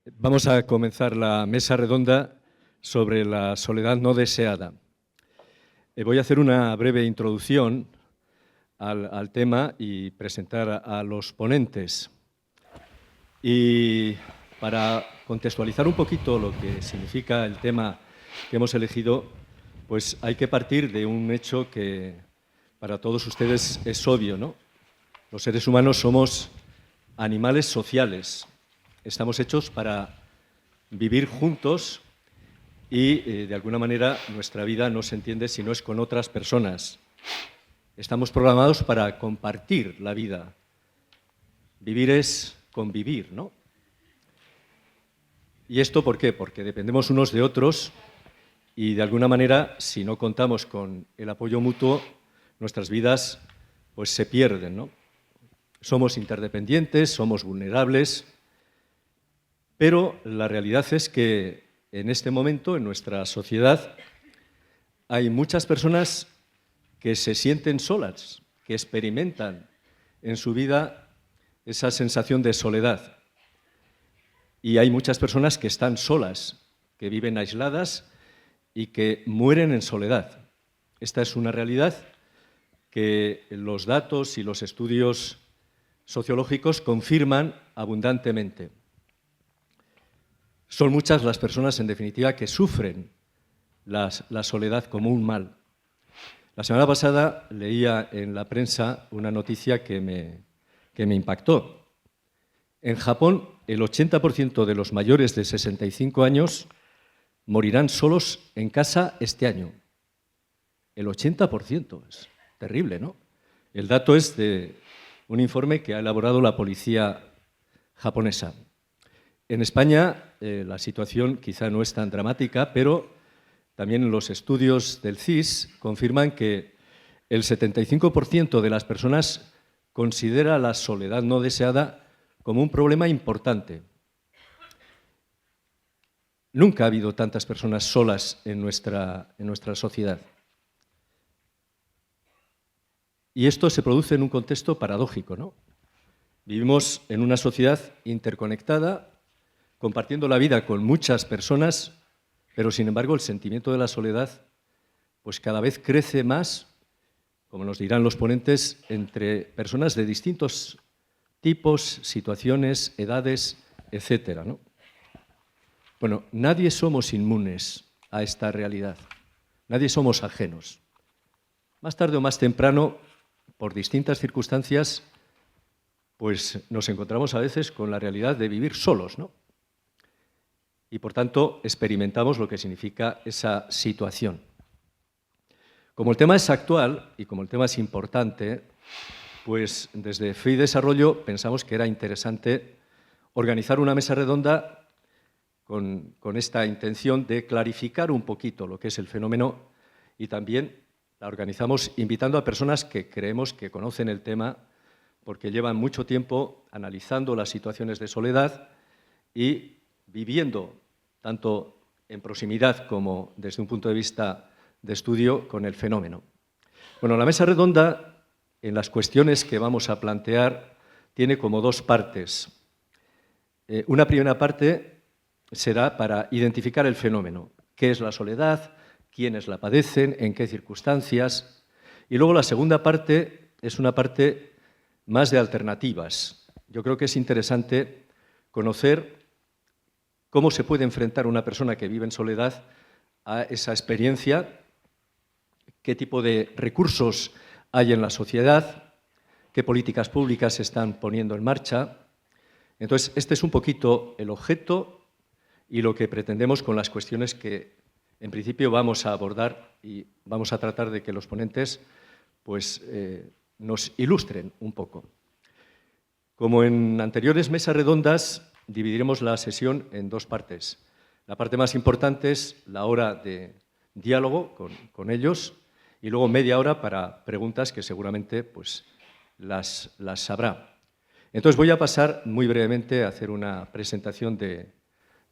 Vamos a comenzar la mesa redonda sobre la soledad no deseada. Voy a hacer una breve introducción al tema y presentar a los ponentes. Y para contextualizar un poquito lo que significa el tema que hemos elegido, pues hay que partir de un hecho que para todos ustedes es obvio, ¿no? Los seres humanos somos animales sociales. Estamos hechos para vivir juntos y, de alguna manera, nuestra vida no se entiende si no es con otras personas. Estamos programados para compartir la vida. Vivir es convivir, ¿no? ¿Y esto por qué? Porque dependemos unos de otros y, de alguna manera, si no contamos con el apoyo mutuo, nuestras vidas pues, se pierden, ¿no? Somos interdependientes, somos vulnerables, pero la realidad es que en este momento, en nuestra sociedad, hay muchas personas que se sienten solas, que experimentan en su vida esa sensación de soledad. Y hay muchas personas que están solas, que viven aisladas y que mueren en soledad. Esta es una realidad que los datos y los estudios sociológicos confirman abundantemente. Son muchas las personas, en definitiva, que sufren la soledad como un mal. La semana pasada leía en la prensa una noticia que me impactó. En Japón, el 80% de los mayores de 65 años morirán solos en casa este año. El 80%, es terrible, ¿no? El dato es de un informe que ha elaborado la policía japonesa. En España la situación quizá no es tan dramática, pero también los estudios del CIS confirman que el 75% de las personas considera la soledad no deseada como un problema importante. Nunca ha habido tantas personas solas en nuestra sociedad. Y esto se produce en un contexto paradójico, ¿no? Vivimos en una sociedad interconectada, compartiendo la vida con muchas personas, pero sin embargo el sentimiento de la soledad pues cada vez crece más, como nos dirán los ponentes, entre personas de distintos tipos, situaciones, edades, etcétera, ¿no? Bueno, nadie somos inmunes a esta realidad, nadie somos ajenos. Más tarde o más temprano, por distintas circunstancias, pues nos encontramos a veces con la realidad de vivir solos, ¿no? Y por tanto experimentamos lo que significa esa situación. Como el tema es actual y como el tema es importante, pues desde FEI Desarrollo pensamos que era interesante organizar una mesa redonda con esta intención de clarificar un poquito lo que es el fenómeno y también la organizamos invitando a personas que creemos que conocen el tema porque llevan mucho tiempo analizando las situaciones de soledad y viviendo, tanto en proximidad como desde un punto de vista de estudio, con el fenómeno. Bueno, la mesa redonda, en las cuestiones que vamos a plantear, tiene como dos partes. Una primera parte será para identificar el fenómeno. ¿Qué es la soledad? ¿Quiénes la padecen? ¿En qué circunstancias? Y luego la segunda parte es una parte más de alternativas. Yo creo que es interesante conocer cómo se puede enfrentar una persona que vive en soledad a esa experiencia, qué tipo de recursos hay en la sociedad, qué políticas públicas se están poniendo en marcha. Entonces, este es un poquito el objeto y lo que pretendemos con las cuestiones que, en principio, vamos a abordar y vamos a tratar de que los ponentes pues, nos ilustren un poco. Como en anteriores mesas redondas, dividiremos la sesión en dos partes. La parte más importante es la hora de diálogo con ellos y luego media hora para preguntas que seguramente pues, las sabrá. Entonces voy a pasar muy brevemente a hacer una presentación de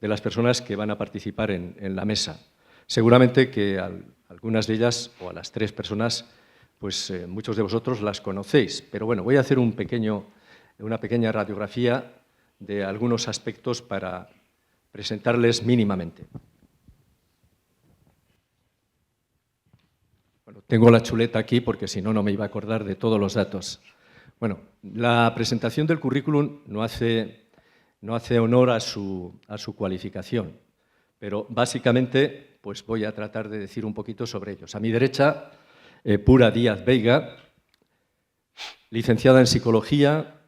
las personas que van a participar en la mesa. Seguramente que algunas de ellas, o a las tres personas, pues muchos de vosotros las conocéis. Pero bueno, voy a hacer una pequeña radiografía de algunos aspectos para presentarles mínimamente. Bueno, tengo la chuleta aquí porque si no, no me iba a acordar de todos los datos. Bueno, la presentación del currículum no hace honor a su cualificación, pero básicamente pues voy a tratar de decir un poquito sobre ellos. A mi derecha, Pura Díaz Veiga, licenciada en Psicología,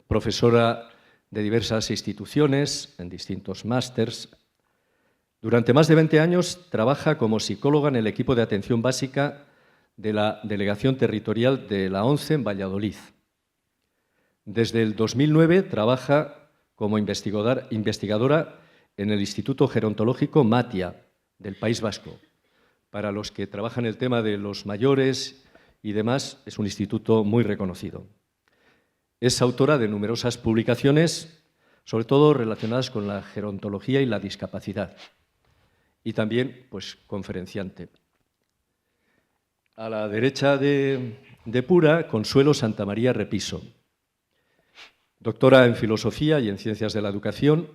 profesora de diversas instituciones, en distintos másters. Durante más de 20 años trabaja como psicóloga en el equipo de atención básica de la Delegación Territorial de la ONCE en Valladolid. Desde el 2009 trabaja como investigadora en el Instituto Gerontológico Matia del País Vasco. Para los que trabajan el tema de los mayores y demás, es un instituto muy reconocido. Es autora de numerosas publicaciones, sobre todo relacionadas con la gerontología y la discapacidad, y también pues, conferenciante. A la derecha de Pura, Consuelo Santamaría Repiso, doctora en Filosofía y en Ciencias de la Educación.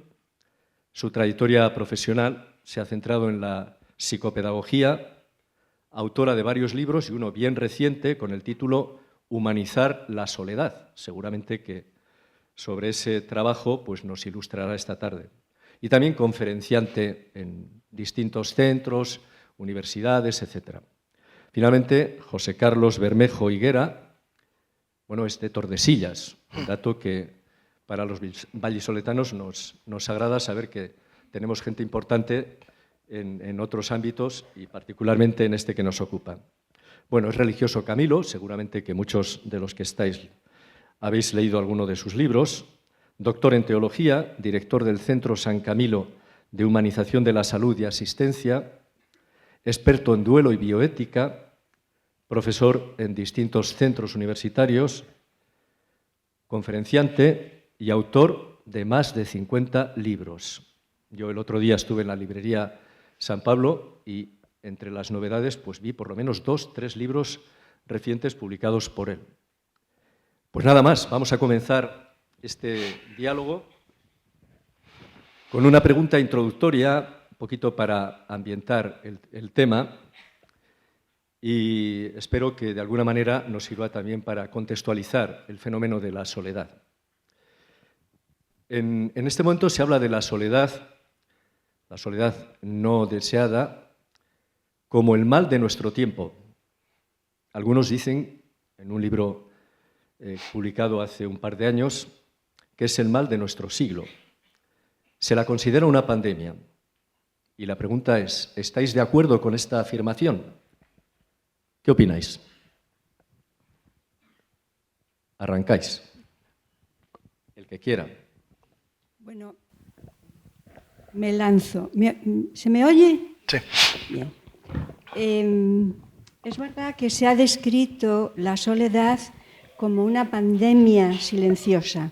Su trayectoria profesional se ha centrado en la psicopedagogía, autora de varios libros y uno bien reciente con el título Humanizar la soledad. Seguramente que sobre ese trabajo pues, nos ilustrará esta tarde. Y también conferenciante en distintos centros, universidades, etc. Finalmente, José Carlos Bermejo Higuera, bueno, es de Tordesillas, un dato que para los vallisoletanos nos agrada saber que tenemos gente importante en otros ámbitos y particularmente en este que nos ocupa. Bueno, es religioso Camilo, seguramente que muchos de los que estáis habéis leído alguno de sus libros, doctor en Teología, director del Centro San Camilo de Humanización de la Salud y Asistencia, experto en duelo y bioética, profesor en distintos centros universitarios, conferenciante y autor de más de 50 libros. Yo el otro día estuve en la librería San Pablo y entre las novedades pues vi por lo menos 2 o 3 libros recientes publicados por él. Pues nada más, vamos a comenzar este diálogo con una pregunta introductoria, un poquito para ambientar el tema, y espero que de alguna manera nos sirva también para contextualizar el fenómeno de la soledad. En este momento se habla de la soledad no deseada, como el mal de nuestro tiempo. Algunos dicen, en un libro publicado hace un par de años, que es el mal de nuestro siglo. Se la considera una pandemia. Y la pregunta es, ¿estáis de acuerdo con esta afirmación? ¿Qué opináis? Arrancáis. El que quiera. Bueno, me lanzo. ¿Se me oye? Sí. Bien. Es verdad que se ha descrito la soledad como una pandemia silenciosa.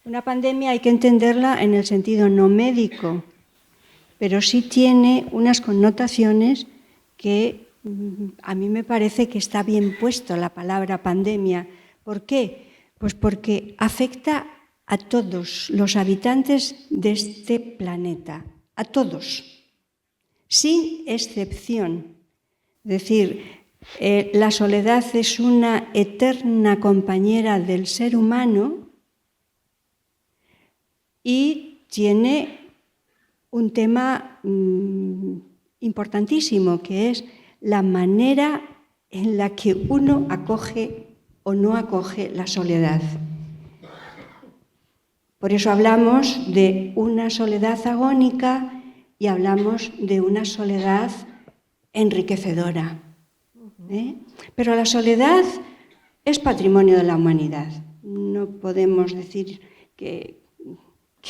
Una pandemia hay que entenderla en el sentido no médico, pero sí tiene unas connotaciones que a mí me parece que está bien puesto la palabra pandemia. ¿Por qué? Pues porque afecta a todos los habitantes de este planeta, a todos, sin excepción. Es decir, la soledad es una eterna compañera del ser humano y tiene un tema importantísimo, que es la manera en la que uno acoge o no acoge la soledad. Por eso hablamos de una soledad agónica y hablamos de una soledad enriquecedora. Pero la soledad es patrimonio de la humanidad. No podemos decir que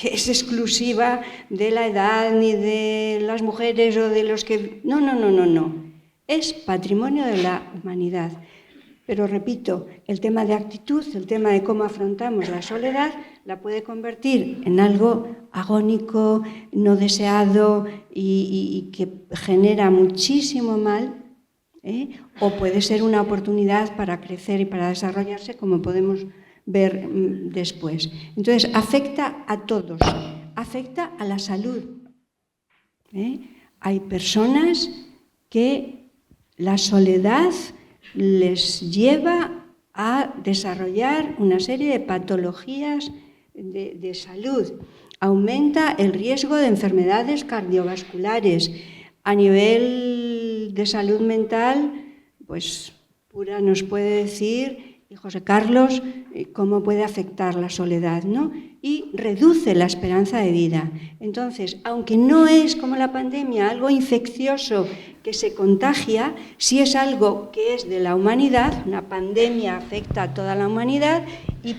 es exclusiva de la edad ni de las mujeres o de los que... No. Es patrimonio de la humanidad. Pero repito, el tema de actitud, el tema de cómo afrontamos la soledad, la puede convertir en algo agónico, no deseado y que genera muchísimo mal, o puede ser una oportunidad para crecer y para desarrollarse, como podemos ver después. Entonces, afecta a todos, afecta a la salud. Hay personas que la soledad les lleva a desarrollar una serie de patologías de salud. Aumenta el riesgo de enfermedades cardiovasculares. A nivel de salud mental, pues Pura nos puede decir, y José Carlos, cómo puede afectar la soledad, ¿no? Y reduce la esperanza de vida. Entonces, aunque no es como la pandemia, algo infeccioso que se contagia, sí es algo que es de la humanidad, una pandemia afecta a toda la humanidad y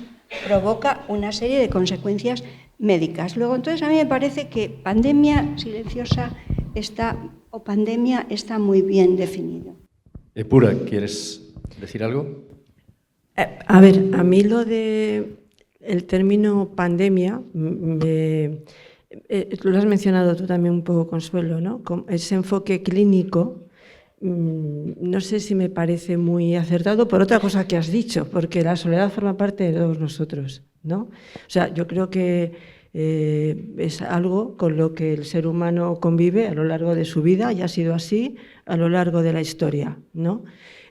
provoca una serie de consecuencias médicas. Luego, entonces, a mí me parece que pandemia silenciosa o pandemia está muy bien definido. Pura, ¿quieres decir algo? A ver, a mí lo de el término pandemia, lo has mencionado tú también un poco, Consuelo, ¿no? Ese enfoque clínico, no sé si me parece muy acertado por otra cosa que has dicho, porque la soledad forma parte de todos nosotros, ¿no? O sea, yo creo que es algo con lo que el ser humano convive a lo largo de su vida y ha sido así a lo largo de la historia, ¿no?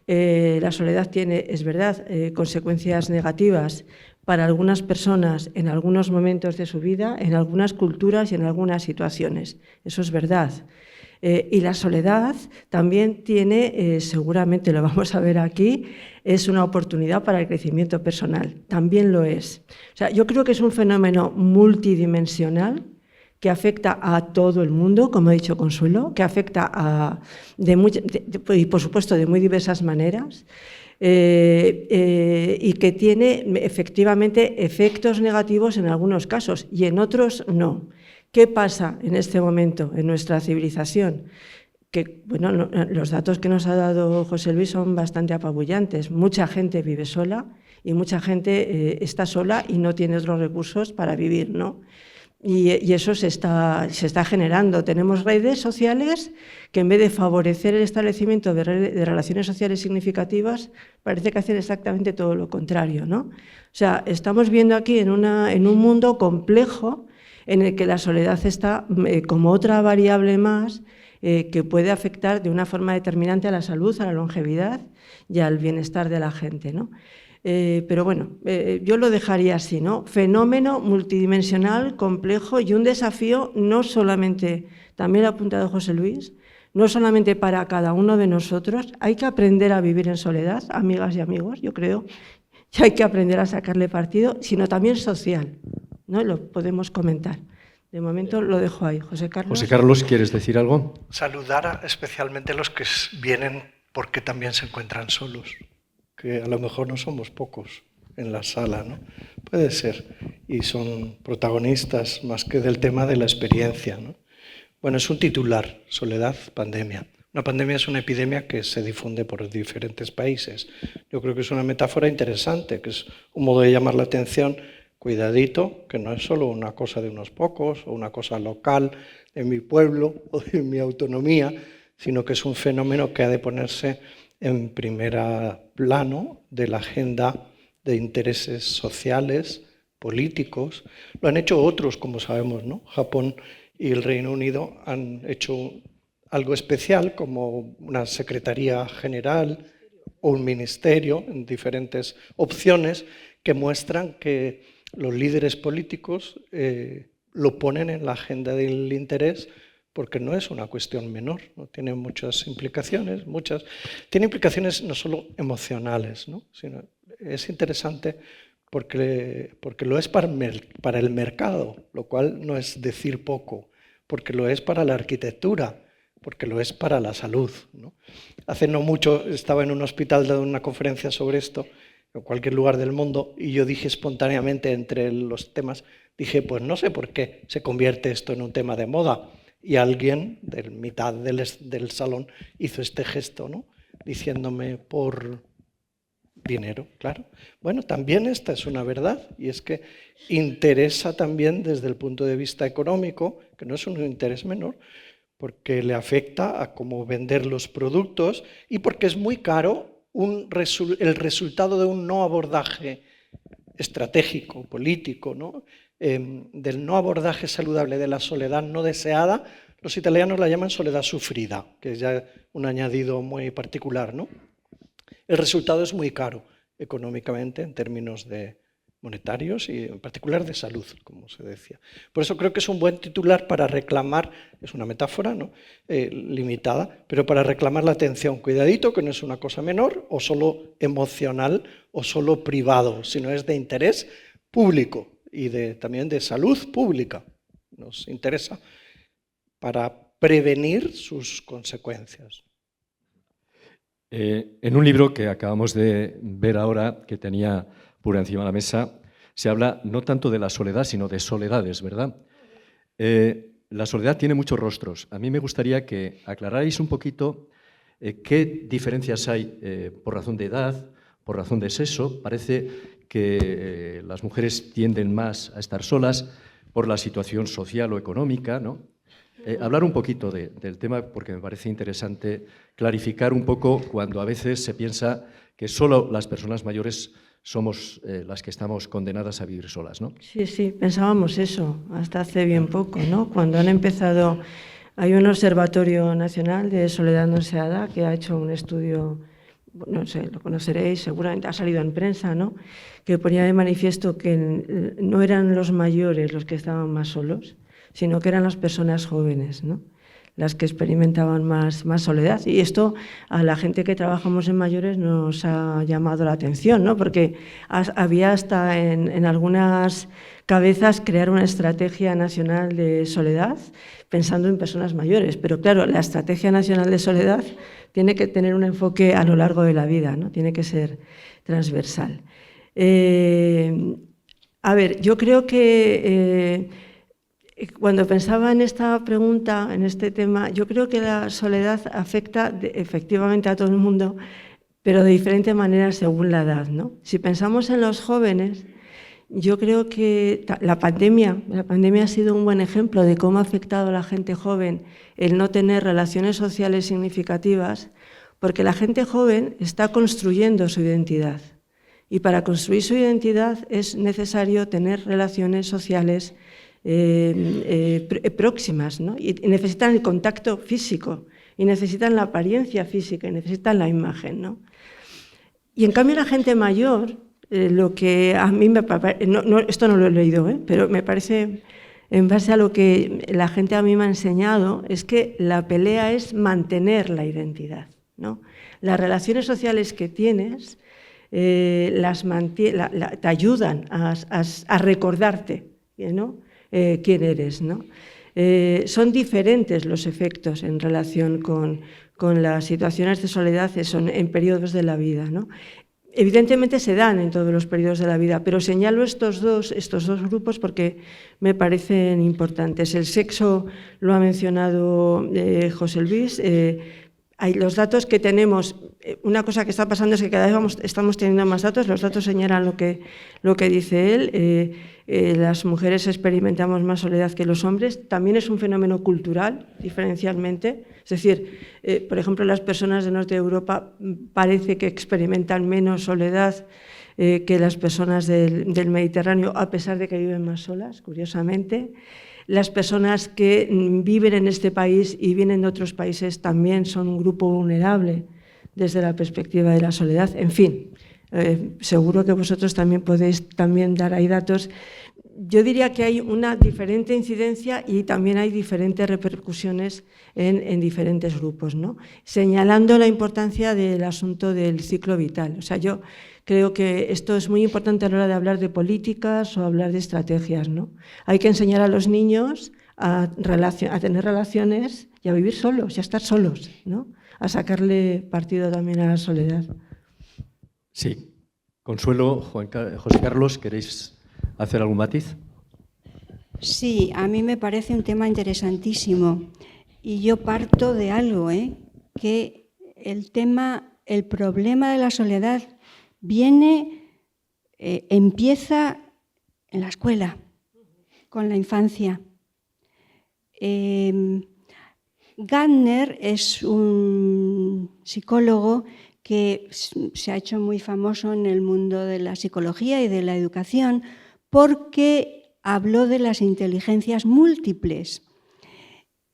La soledad tiene, es verdad, consecuencias negativas para algunas personas en algunos momentos de su vida, en algunas culturas y en algunas situaciones. Eso es verdad. Y la soledad también tiene, seguramente lo vamos a ver aquí, es una oportunidad para el crecimiento personal. También lo es. O sea, yo creo que es un fenómeno multidimensional que afecta a todo el mundo, como ha dicho Consuelo, que afecta y por supuesto de muy diversas maneras, y que tiene efectivamente efectos negativos en algunos casos y en otros no. ¿Qué pasa en este momento en nuestra civilización? Que, bueno, los datos que nos ha dado José Luis son bastante apabullantes. Mucha gente vive sola y mucha gente está sola y no tiene otros recursos para vivir, ¿no? Y eso se está generando. Tenemos redes sociales que en vez de favorecer el establecimiento de relaciones sociales significativas, parece que hacen exactamente todo lo contrario, ¿no? O sea, estamos viendo aquí en un mundo complejo en el que la soledad está como otra variable más que puede afectar de una forma determinante a la salud, a la longevidad y al bienestar de la gente, ¿no? Pero bueno, yo lo dejaría así, ¿no? Fenómeno multidimensional, complejo y un desafío no solamente, también lo ha apuntado José Luis, no solamente para cada uno de nosotros. Hay que aprender a vivir en soledad, amigas y amigos, yo creo, y hay que aprender a sacarle partido, sino también social, ¿no? Lo podemos comentar. De momento lo dejo ahí. José Carlos. José Carlos, ¿quieres decir algo? Saludar especialmente a los que vienen porque también se encuentran solos, que a lo mejor no somos pocos en la sala, ¿no? Puede ser, y son protagonistas más que del tema de la experiencia, ¿no? Bueno, es un titular, soledad, pandemia. Una pandemia es una epidemia que se difunde por diferentes países. Yo creo que es una metáfora interesante, que es un modo de llamar la atención. Cuidadito, que no es solo una cosa de unos pocos o una cosa local de mi pueblo o de mi autonomía, sino que es un fenómeno que ha de ponerse en primer plano de la agenda de intereses sociales, políticos. Lo han hecho otros, como sabemos, ¿no? Japón y el Reino Unido han hecho algo especial, como una secretaría general o un ministerio en diferentes opciones que muestran que los líderes políticos lo ponen en la agenda del interés, porque no es una cuestión menor, ¿no? Tiene muchas implicaciones, tiene implicaciones no solo emocionales, ¿no? Sino es interesante porque lo es para el mercado, lo cual no es decir poco, porque lo es para la arquitectura, porque lo es para la salud, ¿no? Hace no mucho estaba en un hospital dando una conferencia sobre esto, en cualquier lugar del mundo, y yo dije espontáneamente entre los temas, dije, pues no sé por qué se convierte esto en un tema de moda. Y alguien de mitad del salón hizo este gesto, ¿no? Diciéndome por dinero, claro. Bueno, también esta es una verdad, y es que interesa también desde el punto de vista económico, que no es un interés menor, porque le afecta a cómo vender los productos y porque es muy caro el resultado de un no abordaje estratégico, político, ¿no? Del no abordaje saludable de la soledad no deseada, los italianos la llaman soledad sufrida, que es ya un añadido muy particular, ¿no? El resultado es muy caro económicamente en términos monetarios y en particular de salud, como se decía. Por eso creo que es un buen titular para reclamar, es una metáfora, ¿no? Limitada, pero para reclamar la atención. Cuidadito, que no es una cosa menor o solo emocional o solo privado, sino es de interés público y también de salud pública. Nos interesa para prevenir sus consecuencias. En un libro que acabamos de ver ahora, que tenía Pura encima de la mesa, se habla no tanto de la soledad, sino de soledades, ¿verdad? La soledad tiene muchos rostros. A mí me gustaría que aclararais un poquito qué diferencias hay por razón de edad, por razón de sexo. Parece que las mujeres tienden más a estar solas por la situación social o económica, ¿no? Hablar un poquito del tema, porque me parece interesante clarificar un poco cuando a veces se piensa que solo las personas mayores somos las que estamos condenadas a vivir solas, ¿no? Sí, sí, pensábamos eso hasta hace bien poco, ¿no? Cuando han empezado, hay un Observatorio Nacional de Soledad No Deseada que ha hecho un estudio, no sé, lo conoceréis, seguramente ha salido en prensa, ¿no? Que ponía de manifiesto que no eran los mayores los que estaban más solos, sino que eran las personas jóvenes, ¿no? Las que experimentaban más soledad. Y esto a la gente que trabajamos en mayores nos ha llamado la atención, ¿no? Porque había hasta en algunas cabezas crear una estrategia nacional de soledad pensando en personas mayores. Pero claro, la estrategia nacional de soledad tiene que tener un enfoque a lo largo de la vida, ¿no? Tiene que ser transversal. A ver, yo creo que cuando pensaba en esta pregunta, en este tema, yo creo que la soledad afecta efectivamente a todo el mundo, pero de diferente manera según la edad, ¿no? Si pensamos en los jóvenes, yo creo que la pandemia ha sido un buen ejemplo de cómo ha afectado a la gente joven el no tener relaciones sociales significativas, porque la gente joven está construyendo su identidad. Y para construir su identidad es necesario tener relaciones sociales próximas, ¿no? Y necesitan el contacto físico, y necesitan la apariencia física, y necesitan la imagen, ¿no? Y en cambio la gente mayor, lo que a mí me parece, esto no lo he leído, pero me parece, en base a lo que la gente a mí me ha enseñado, es que la pelea es mantener la identidad, ¿no? Las relaciones sociales que tienes te ayudan a recordarte, ¿no? Quién eres, ¿no? Son diferentes los efectos en relación con las situaciones de soledad en periodos de la vida, ¿no? Evidentemente se dan en todos los periodos de la vida, pero señalo estos dos grupos porque me parecen importantes. El sexo lo ha mencionado José Luis. Hay los datos que tenemos, una cosa que está pasando es que cada vez estamos teniendo más datos, los datos señalan lo que dice él, las mujeres experimentamos más soledad que los hombres, también es un fenómeno cultural, diferencialmente, es decir, por ejemplo, las personas del norte de Europa parece que experimentan menos soledad que las personas del Mediterráneo, a pesar de que viven más solas, curiosamente. Las personas que viven en este país y vienen de otros países también son un grupo vulnerable desde la perspectiva de la soledad. En fin, seguro que vosotros también podéis dar ahí datos. Yo diría que hay una diferente incidencia y también hay diferentes repercusiones en diferentes grupos, ¿no? Señalando la importancia del asunto del ciclo vital. O sea, yo creo que esto es muy importante a la hora de hablar de políticas o hablar de estrategias, ¿no? Hay que enseñar a los niños a tener relaciones y a vivir solos y a estar solos, ¿no? A sacarle partido también a la soledad. Sí. Consuelo, José Carlos, ¿queréis hacer algún matiz? Sí, a mí me parece un tema interesantísimo y yo parto de algo, que el problema de la soledad empieza en la escuela, con la infancia. Gardner es un psicólogo que se ha hecho muy famoso en el mundo de la psicología y de la educación porque habló de las inteligencias múltiples.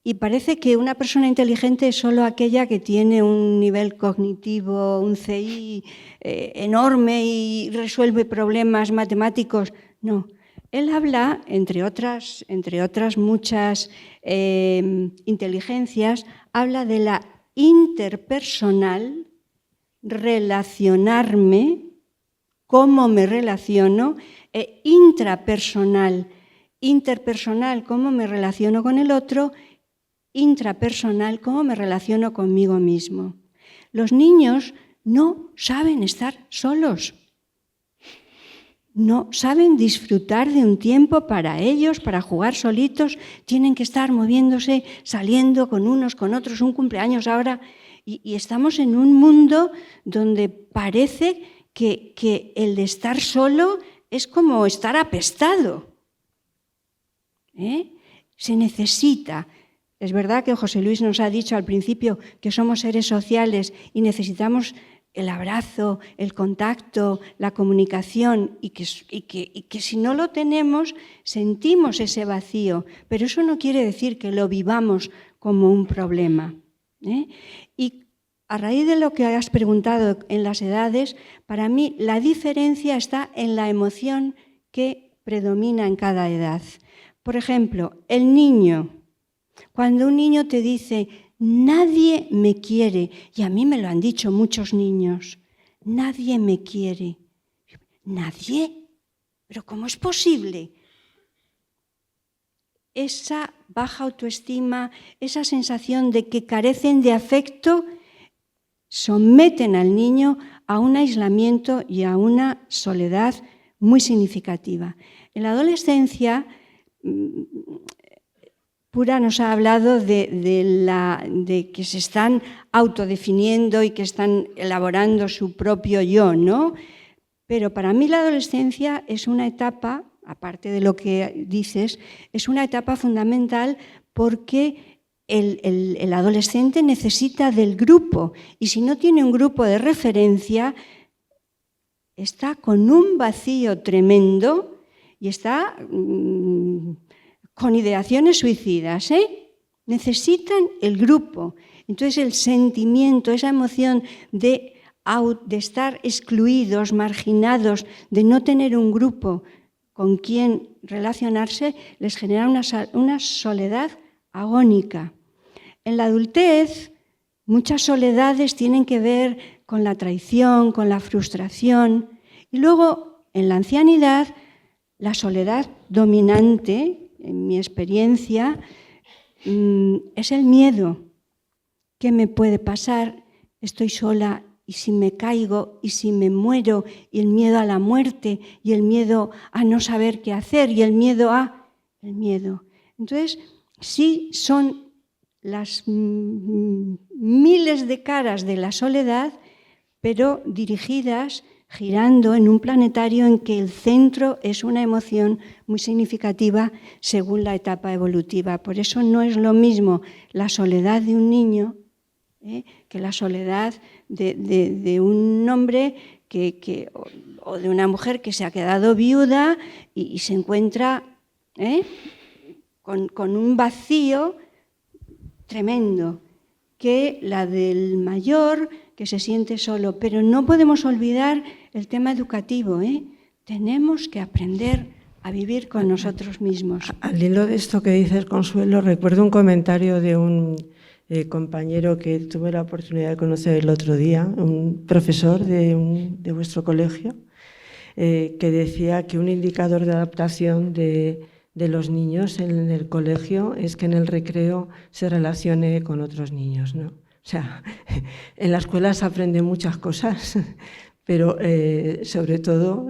Y parece que una persona inteligente es solo aquella que tiene un nivel cognitivo, un CI enorme y resuelve problemas matemáticos. No, él habla, entre otras muchas inteligencias, habla de la interpersonal, relacionarme, cómo me relaciono, e intrapersonal, interpersonal, cómo me relaciono con el otro, intrapersonal, cómo me relaciono conmigo mismo. Los niños no saben estar solos, no saben disfrutar de un tiempo para ellos, para jugar solitos, tienen que estar moviéndose, saliendo con unos, con otros, un cumpleaños ahora, y estamos en un mundo donde parece que el de estar solo es como estar apestado. Se necesita. Es verdad que José Luis nos ha dicho al principio que somos seres sociales y necesitamos el abrazo, el contacto, la comunicación y que si no lo tenemos sentimos ese vacío, pero eso no quiere decir que lo vivamos como un problema. Y a raíz de lo que has preguntado en las edades, para mí la diferencia está en la emoción que predomina en cada edad. Por ejemplo, el niño. Cuando un niño te dice, nadie me quiere, y a mí me lo han dicho muchos niños, nadie me quiere. ¿Nadie? ¿Pero cómo es posible? Esa baja autoestima, esa sensación de que carecen de afecto, someten al niño a un aislamiento y a una soledad muy significativa. En la adolescencia, Pura nos ha hablado de que se están autodefiniendo y que están elaborando su propio yo, ¿no? Pero para mí la adolescencia es una etapa, aparte de lo que dices, es una etapa fundamental porque el adolescente necesita del grupo y si no tiene un grupo de referencia, está con un vacío tremendo y está con ideaciones suicidas, necesitan el grupo. Entonces el sentimiento, esa emoción de estar excluidos, marginados, de no tener un grupo con quien relacionarse, les genera una soledad agónica. En la adultez, muchas soledades tienen que ver con la traición, con la frustración. Y luego, en la ancianidad, la soledad dominante, en mi experiencia, es el miedo. ¿Qué me puede pasar? Estoy sola y si me caigo y si me muero, y el miedo a la muerte y el miedo a no saber qué hacer y el miedo. Entonces, sí son las miles de caras de la soledad, pero dirigidas, girando en un planetario en que el centro es una emoción muy significativa según la etapa evolutiva. Por eso no es lo mismo la soledad de un niño que la soledad de un hombre o de una mujer que se ha quedado viuda y se encuentra con un vacío tremendo, que la del mayor que se siente solo. Pero no podemos olvidar el tema educativo. Tenemos que aprender a vivir con nosotros mismos. Al hilo de esto que dices, Consuelo, recuerdo un comentario de un compañero que tuve la oportunidad de conocer el otro día, un profesor de vuestro colegio, que decía que un indicador de adaptación de los niños en el colegio es que en el recreo se relacione con otros niños, ¿no? O sea, en la escuela se aprenden muchas cosas, pero sobre todo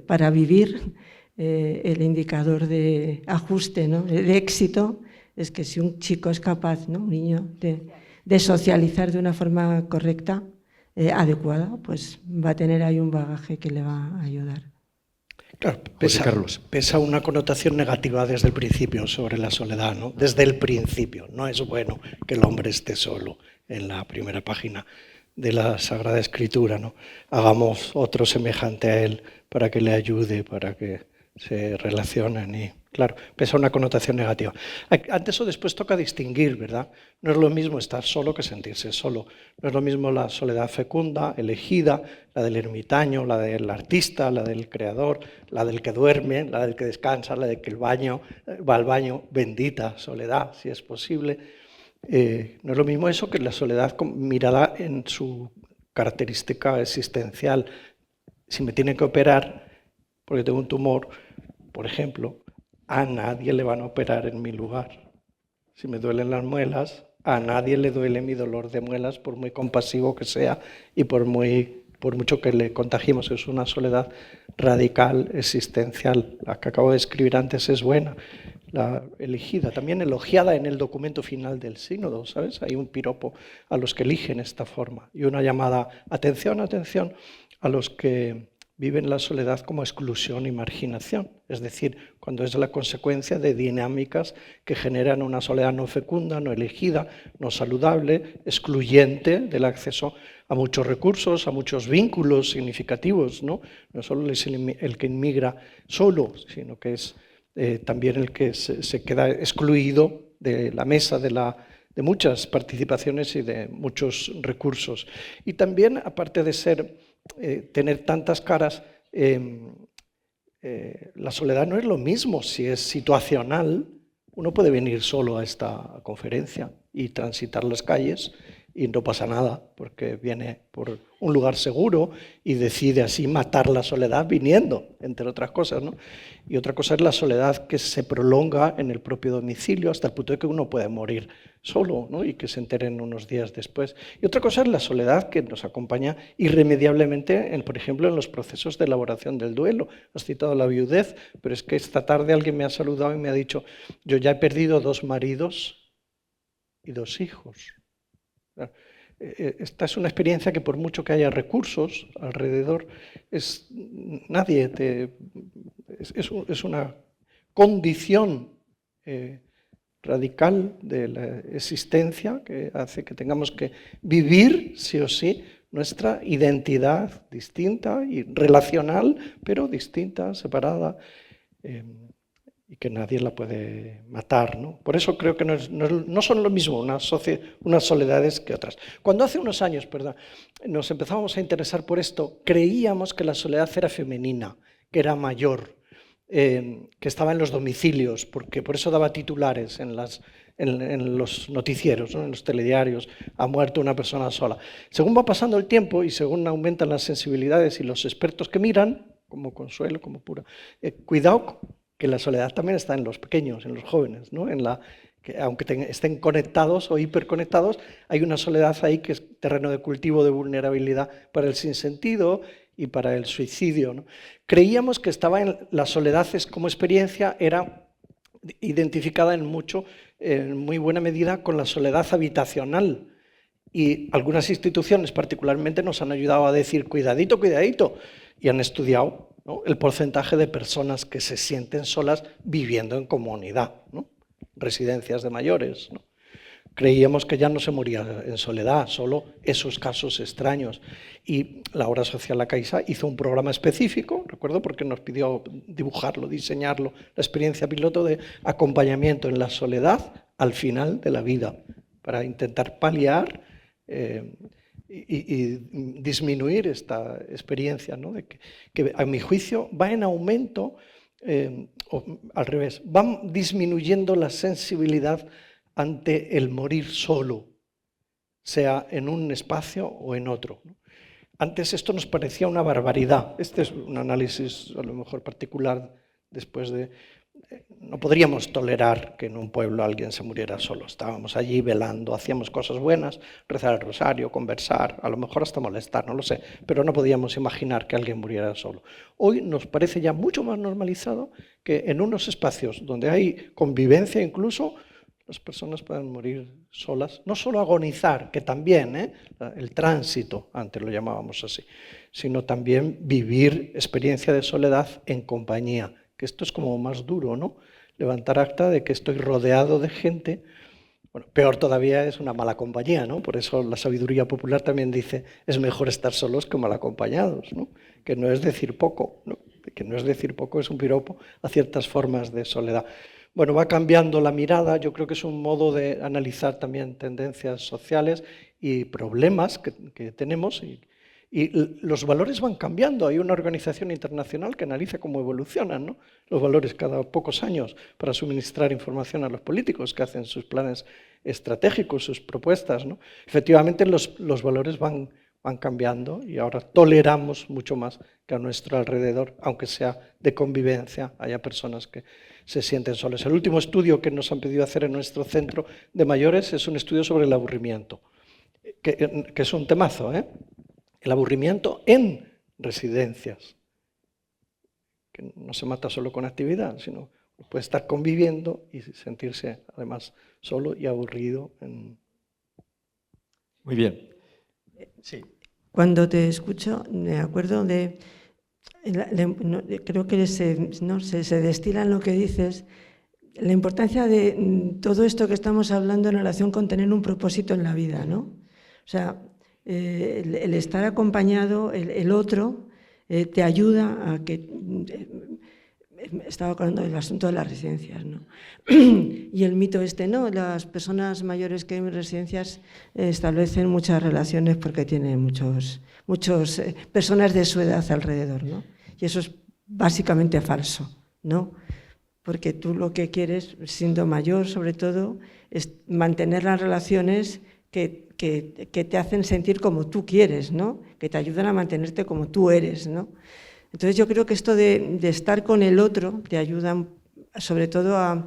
para vivir el indicador de ajuste, ¿no?, de éxito, es que si un chico es capaz, ¿no?, un niño, de socializar de una forma correcta, adecuada, pues va a tener ahí un bagaje que le va a ayudar. Claro, Carlos. pesa una connotación negativa desde el principio sobre la soledad, ¿no? Desde el principio. No es bueno que el hombre esté solo en la primera página. de la Sagrada Escritura, ¿no? Hagamos otro semejante a él para que le ayude, para que se relacionen y, claro, pesa una connotación negativa. Antes o después toca distinguir, ¿verdad? No es lo mismo estar solo que sentirse solo. No es lo mismo la soledad fecunda, elegida, la del ermitaño, la del artista, la del creador, la del que duerme, la del que descansa, la del que va al baño, bendita soledad, si es posible. No es lo mismo eso que la soledad mirada en su característica existencial. Si me tienen que operar porque tengo un tumor, por ejemplo, a nadie le van a operar en mi lugar. Si me duelen las muelas, a nadie le duele mi dolor de muelas, por muy compasivo que sea y por mucho que le contagiemos. Es una soledad radical, existencial. La que acabo de escribir antes es buena, la elegida, también elogiada en el documento final del sínodo, ¿sabes? Hay un piropo a los que eligen esta forma y una llamada, atención, atención, a los que viven la soledad como exclusión y marginación, es decir, cuando es la consecuencia de dinámicas que generan una soledad no fecunda, no elegida, no saludable, excluyente del acceso a muchos recursos, a muchos vínculos significativos, ¿no? No solo es el que inmigra solo, sino que es también el que se queda excluido de la mesa de muchas participaciones y de muchos recursos. Y también, aparte de tener tantas caras, la soledad no es lo mismo si es situacional. Uno puede venir solo a esta conferencia y transitar las calles y no pasa nada, porque viene por un lugar seguro y decide así matar la soledad viniendo, entre otras cosas, ¿no? Y otra cosa es la soledad que se prolonga en el propio domicilio hasta el punto de que uno puede morir solo, ¿no? Y que se enteren unos días después. Y otra cosa es la soledad que nos acompaña irremediablemente, por ejemplo, en los procesos de elaboración del duelo. Has citado la viudez, pero es que esta tarde alguien me ha saludado y me ha dicho: yo ya he perdido 2 maridos y 2 hijos. Esta es una experiencia que, por mucho que haya recursos alrededor, es una condición radical de la existencia que hace que tengamos que vivir, sí o sí, nuestra identidad distinta y relacional, pero distinta, separada, y que nadie la puede matar, ¿no? Por eso creo que no son lo mismo unas soledades que otras. Cuando hace unos años, nos empezábamos a interesar por esto, creíamos que la soledad era femenina, que era mayor, que estaba en los domicilios, porque por eso daba titulares en los noticieros, ¿no? En los telediarios: ha muerto una persona sola. Según va pasando el tiempo y según aumentan las sensibilidades y los expertos que miran, como Consuelo, como Pura, cuidado, que la soledad también está en los pequeños, en los jóvenes, ¿no? Que aunque estén conectados o hiperconectados, hay una soledad ahí que es terreno de cultivo de vulnerabilidad para el sinsentido y para el suicidio, ¿no? Creíamos que la soledad como experiencia era identificada en muy buena medida con la soledad habitacional. Y algunas instituciones particularmente nos han ayudado a decir: cuidadito, cuidadito, y han estudiado, ¿no?, el porcentaje de personas que se sienten solas viviendo en comunidad, ¿no? Residencias de mayores, ¿no? Creíamos que ya no se moría en soledad, solo esos casos extraños. Y la Obra Social La Caixa hizo un programa específico, recuerdo, porque nos pidió dibujarlo, diseñarlo, la experiencia piloto de acompañamiento en la soledad al final de la vida, para intentar paliar y disminuir esta experiencia, ¿no? que a mi juicio va en aumento, o al revés, va disminuyendo la sensibilidad ante el morir solo, sea en un espacio o en otro, ¿no? Antes esto nos parecía una barbaridad. Este es un análisis a lo mejor particular después de... No podríamos tolerar que en un pueblo alguien se muriera solo. Estábamos allí velando, hacíamos cosas buenas, rezar el rosario, conversar, a lo mejor hasta molestar, no lo sé, pero no podíamos imaginar que alguien muriera solo. Hoy nos parece ya mucho más normalizado que en unos espacios donde hay convivencia incluso, las personas pueden morir solas, no solo agonizar, que también, el tránsito, antes lo llamábamos así, sino también vivir experiencia de soledad en compañía, que esto es como más duro, ¿no? Levantar acta de que estoy rodeado de gente Bueno, peor todavía es una mala compañía, ¿no? Por eso la sabiduría popular también dice, es mejor estar solos que mal acompañados, ¿no? Que no es decir poco, ¿no? Que no es decir poco, es un piropo a ciertas formas de soledad. Bueno, va cambiando la mirada, yo creo que es un modo de analizar también tendencias sociales y problemas que tenemos y los valores van cambiando. Hay una organización internacional que analiza cómo evolucionan, ¿no? Los valores cada pocos años para suministrar información a los políticos que hacen sus planes estratégicos, sus propuestas, ¿no? Efectivamente, los valores van cambiando y ahora toleramos mucho más que a nuestro alrededor, aunque sea de convivencia, haya personas que se sienten solas. El último estudio que nos han pedido hacer en nuestro centro de mayores es un estudio sobre el aburrimiento, que es un temazo, ¿eh? El aburrimiento en residencias, que no se mata solo con actividad, sino puede estar conviviendo y sentirse además solo y aburrido. Muy bien. Sí. Cuando te escucho, me acuerdo creo que se destila en lo que dices, la importancia de todo esto que estamos hablando en relación con tener un propósito en la vida, ¿no? O sea, el estar acompañado, el otro, te ayuda a que... Estaba hablando del asunto de las residencias, ¿no? Y el mito ¿no? Las personas mayores que hay en residencias establecen muchas relaciones porque tienen muchos personas de su edad alrededor, ¿no? Y eso es básicamente falso, ¿no? Porque tú lo que quieres, siendo mayor sobre todo, es mantener las relaciones que te hacen sentir como tú quieres, ¿no? Que te ayudan a mantenerte como tú eres, ¿no? Entonces yo creo que esto de estar con el otro te ayuda sobre todo a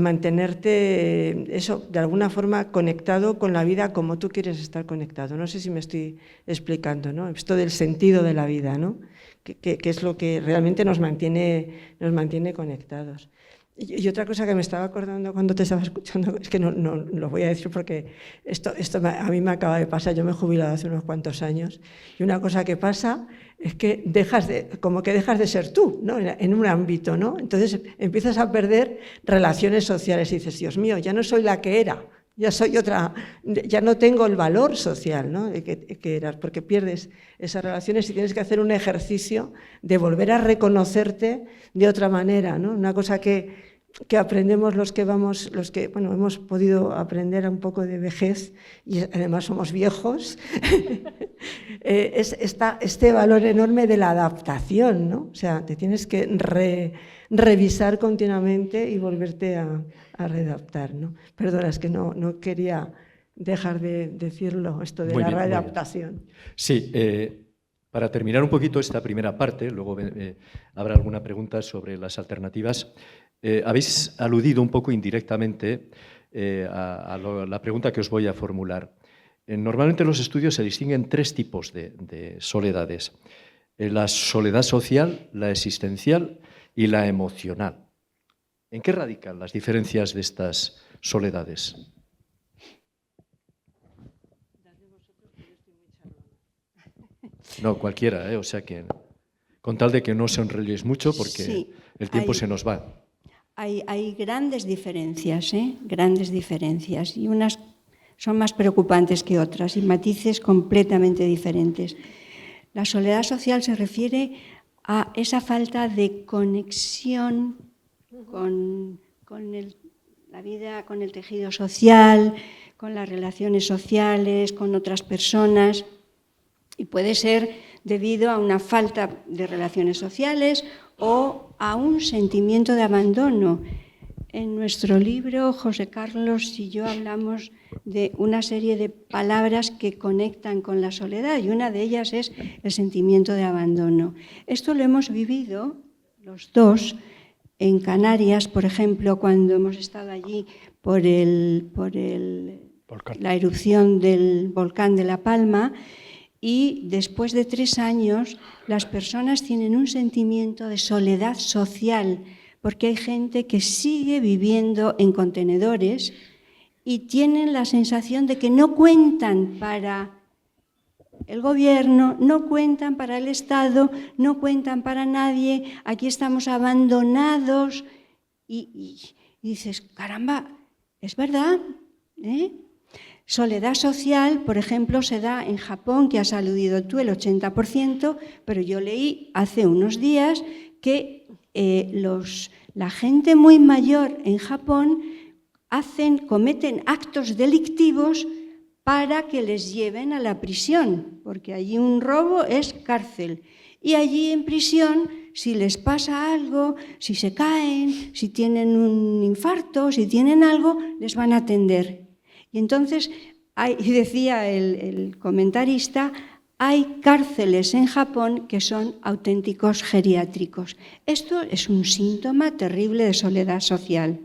mantenerte, eso, de alguna forma conectado con la vida como tú quieres estar conectado. No sé si me estoy explicando, ¿no? Esto del sentido de la vida, ¿no? Que es lo que realmente nos mantiene conectados. Y otra cosa que me estaba acordando cuando te estaba escuchando, es que no lo voy a decir porque esto a mí me acaba de pasar, yo me he jubilado hace unos cuantos años, y una cosa que pasa es que dejas de ser tú, ¿no? En un ámbito, ¿no? Entonces empiezas a perder relaciones sociales y dices, Dios mío, ya no soy la que era, ya soy otra, ya no tengo el valor social, ¿no? que eras, porque pierdes esas relaciones y tienes que hacer un ejercicio de volver a reconocerte de otra manera, ¿no? Una cosa que aprendemos los que bueno, hemos podido aprender un poco de vejez y además somos viejos, es este valor enorme de la adaptación, ¿no? O sea, te tienes que revisar continuamente y volverte a readaptar, ¿no? Perdona, es que no quería dejar de decirlo, esto de la readaptación. Sí, para terminar un poquito esta primera parte, luego habrá alguna pregunta sobre las alternativas. Habéis aludido un poco indirectamente a la pregunta que os voy a formular. Normalmente en los estudios se distinguen tres tipos de soledades. La soledad social, la existencial y la emocional. ¿En qué radican las diferencias de estas soledades? No, cualquiera, o sea que con tal de que no os enrolléis mucho porque sí, el tiempo se nos va. Hay grandes diferencias, grandes diferencias, y unas son más preocupantes que otras y matices completamente diferentes. La soledad social se refiere a esa falta de conexión con la vida, con el tejido social, con las relaciones sociales, con otras personas, y puede ser debido a una falta de relaciones sociales o a un sentimiento de abandono. En nuestro libro, José Carlos y yo hablamos de una serie de palabras que conectan con la soledad y una de ellas es el sentimiento de abandono. Esto lo hemos vivido los dos en Canarias, por ejemplo, cuando hemos estado allí por la erupción del volcán de La Palma. Y después de 3 años, las personas tienen un sentimiento de soledad social, porque hay gente que sigue viviendo en contenedores y tienen la sensación de que no cuentan para el gobierno, no cuentan para el Estado, no cuentan para nadie, aquí estamos abandonados. Y dices, caramba, es verdad, Soledad social, por ejemplo, se da en Japón, que has aludido tú, el 80%, pero yo leí hace unos días que la gente muy mayor en Japón cometen actos delictivos para que les lleven a la prisión, porque allí un robo es cárcel. Y allí en prisión, si les pasa algo, si se caen, si tienen un infarto, si tienen algo, les van a atender. Y entonces, decía el comentarista, hay cárceles en Japón que son auténticos geriátricos. Esto es un síntoma terrible de soledad social.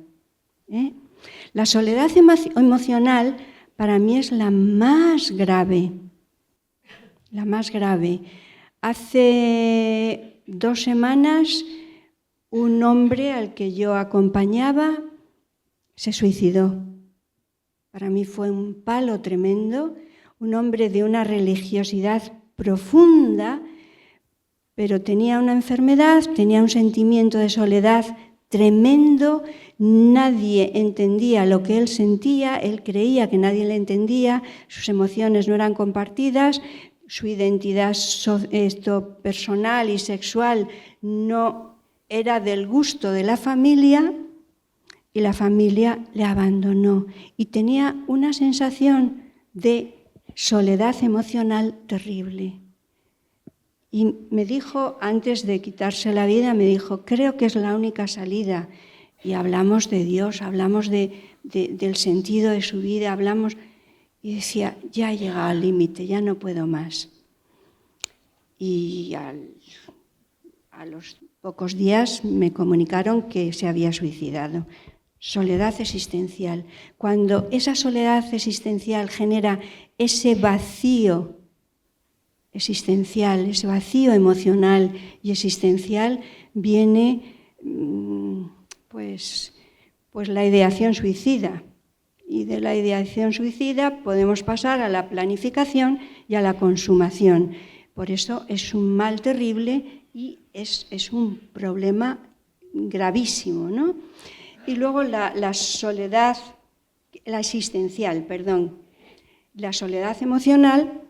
La soledad emocional para mí es la más grave. La más grave. Hace 2 semanas un hombre al que yo acompañaba se suicidó. Para mí fue un palo tremendo, un hombre de una religiosidad profunda, pero tenía una enfermedad, tenía un sentimiento de soledad tremendo, nadie entendía lo que él sentía, él creía que nadie le entendía, sus emociones no eran compartidas, su identidad personal y sexual no era del gusto de la familia y la familia le abandonó. Y tenía una sensación de soledad emocional terrible. Y me dijo, antes de quitarse la vida, me dijo, creo que es la única salida. Y hablamos de Dios, hablamos del sentido de su vida, hablamos... Y decía, ya he llegado al límite, ya no puedo más. Y a los pocos días me comunicaron que se había suicidado. Soledad existencial. Cuando esa soledad existencial genera ese vacío existencial, ese vacío emocional y existencial, viene pues la ideación suicida. Y de la ideación suicida podemos pasar a la planificación y a la consumación. Por eso es un mal terrible y es un problema gravísimo, ¿no? Y luego la soledad, la existencial, perdón, la soledad emocional,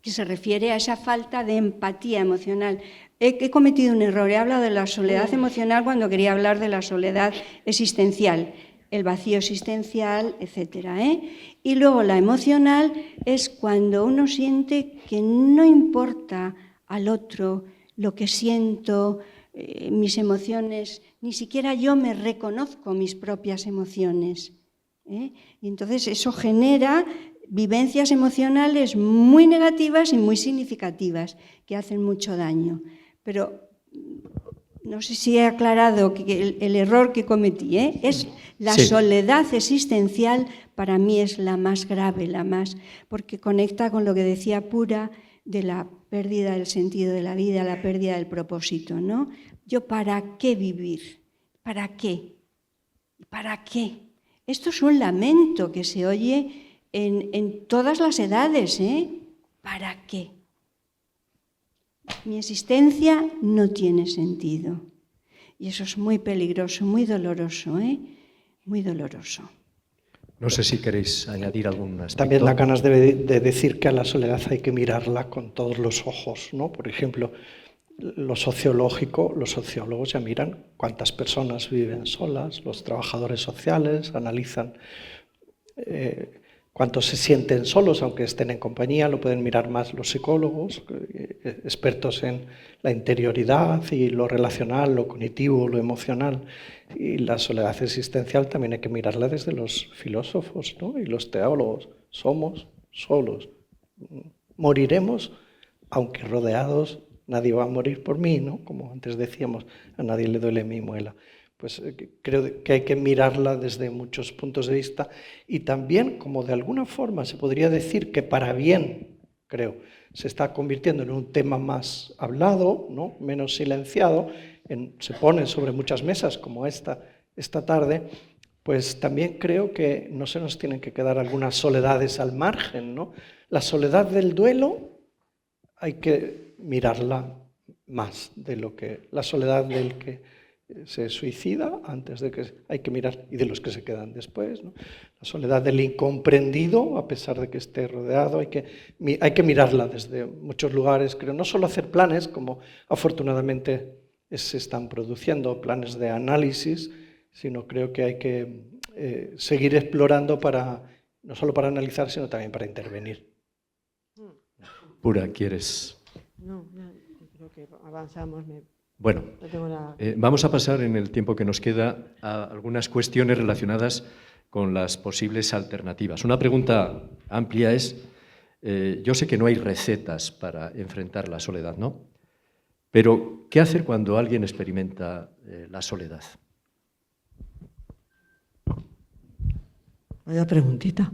que se refiere a esa falta de empatía emocional. He cometido un error, he hablado de la soledad emocional cuando quería hablar de la soledad existencial, el vacío existencial, etc. Y luego la emocional es cuando uno siente que no importa al otro lo que siento, mis emociones, ni siquiera yo me reconozco mis propias emociones. Y entonces eso genera vivencias emocionales muy negativas y muy significativas que hacen mucho daño. Pero no sé si he aclarado que el error que cometí, es la soledad existencial, para mí es la más grave, porque conecta con lo que decía Pura de la pérdida del sentido de la vida, la pérdida del propósito, ¿no? Yo, ¿para qué vivir? ¿Para qué? ¿Para qué? Esto es un lamento que se oye en todas las edades, ¿Para qué? Mi existencia no tiene sentido. Y eso es muy peligroso, muy doloroso, muy doloroso. No sé si queréis añadir algún aspecto. También da ganas de decir que a la soledad hay que mirarla con todos los ojos, ¿no? Por ejemplo, lo sociológico, los sociólogos ya miran cuántas personas viven solas, los trabajadores sociales analizan cuántos se sienten solos, aunque estén en compañía, lo pueden mirar más los psicólogos, expertos en la interioridad y lo relacional, lo cognitivo, lo emocional. Y la soledad existencial también hay que mirarla desde los filósofos, ¿no? Y los teólogos. Somos solos. Moriremos, aunque rodeados, nadie va a morir por mí, ¿no? Como antes decíamos, a nadie le duele mi muela. Pues creo que hay que mirarla desde muchos puntos de vista y también, como de alguna forma se podría decir que para bien, creo, se está convirtiendo en un tema más hablado, ¿no? Menos silenciado, se pone sobre muchas mesas como esta tarde, pues también creo que no se nos tienen que quedar algunas soledades al margen, ¿no? La soledad del duelo hay que mirarla más de lo que la soledad del que se suicida antes de que hay que mirar, y de los que se quedan después, ¿no? La soledad del incomprendido, a pesar de que esté rodeado, hay que mirarla desde muchos lugares, creo, no solo hacer planes, como afortunadamente se están produciendo, planes de análisis, sino creo que hay que seguir explorando no solo para analizar, sino también para intervenir. Pura, ¿quieres? No, creo que avanzamos. Bueno, No tengo nada. vamos a pasar en el tiempo que nos queda a algunas cuestiones relacionadas con las posibles alternativas. Una pregunta amplia es, yo sé que no hay recetas para enfrentar la soledad, ¿no? Pero, ¿qué hacer cuando alguien experimenta la soledad? Vaya preguntita.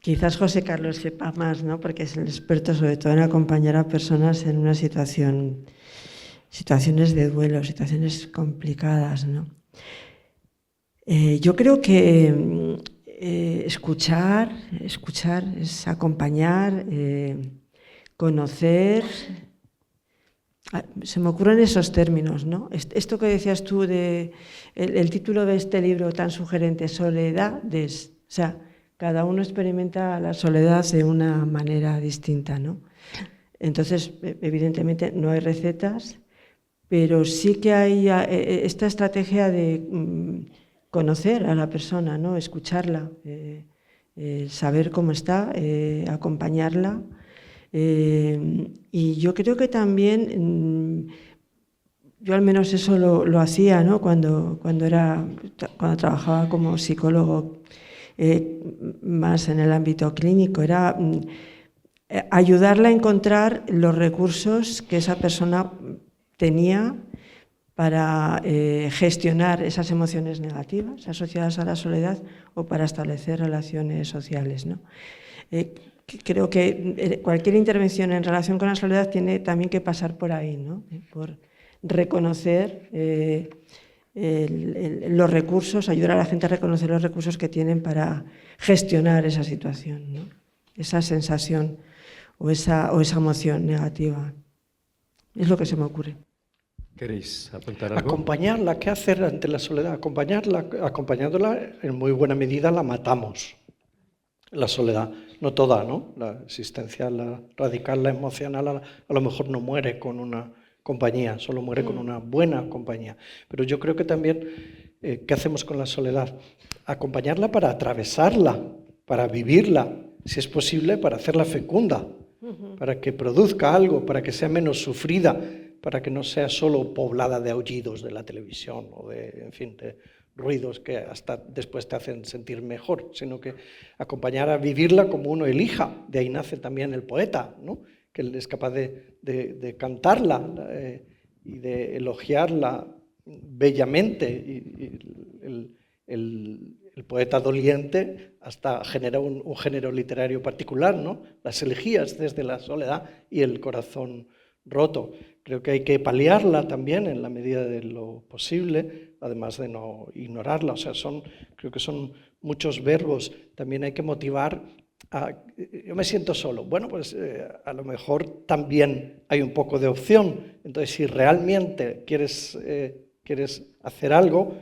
Quizás José Carlos sepa más, ¿no? Porque es el experto sobre todo en acompañar a personas en una situaciones de duelo, situaciones complicadas, ¿no? Yo creo que escuchar es acompañar, conocer. Se me ocurren esos términos, ¿no? Esto que decías tú el título de este libro tan sugerente, Soledades, o sea, cada uno experimenta la soledad de una manera distinta, ¿no? Entonces, evidentemente no hay recetas, pero sí que hay esta estrategia de conocer a la persona, ¿no? Escucharla, saber cómo está, acompañarla. Y yo creo que también, yo al menos eso lo hacía, ¿no? Cuando trabajaba como psicólogo, más en el ámbito clínico, era ayudarla a encontrar los recursos que esa persona tenía para gestionar esas emociones negativas asociadas a la soledad o para establecer relaciones sociales, ¿no? Creo que cualquier intervención en relación con la soledad tiene también que pasar por ahí, ¿no? Por reconocer los recursos, ayudar a la gente a reconocer los recursos que tienen para gestionar esa situación, ¿no? Esa sensación o esa emoción negativa. Es lo que se me ocurre. ¿Queréis apuntar algo? Acompañarla, ¿qué hacer ante la soledad? Acompañándola, en muy buena medida la matamos. La soledad, no toda, ¿no? La existencial, la radical, la emocional, a lo mejor no muere con una compañía, solo muere con una buena compañía. Pero yo creo que también, ¿qué hacemos con la soledad? Acompañarla para atravesarla, para vivirla, si es posible, para hacerla fecunda, para que produzca algo, para que sea menos sufrida, para que no sea solo poblada de aullidos de la televisión o de ruidos que hasta después te hacen sentir mejor, sino que acompañar a vivirla como uno elija. De ahí nace también el poeta, ¿no? Que él es capaz de cantarla y de elogiarla bellamente. Y el poeta doliente hasta genera un género literario particular, ¿no? Las elegías desde la soledad y el corazón roto. Creo que hay que paliarla también en la medida de lo posible, además de no ignorarla. O sea, creo que son muchos verbos. También hay que motivar yo me siento solo. Bueno, pues a lo mejor también hay un poco de opción. Entonces, si realmente quieres hacer algo,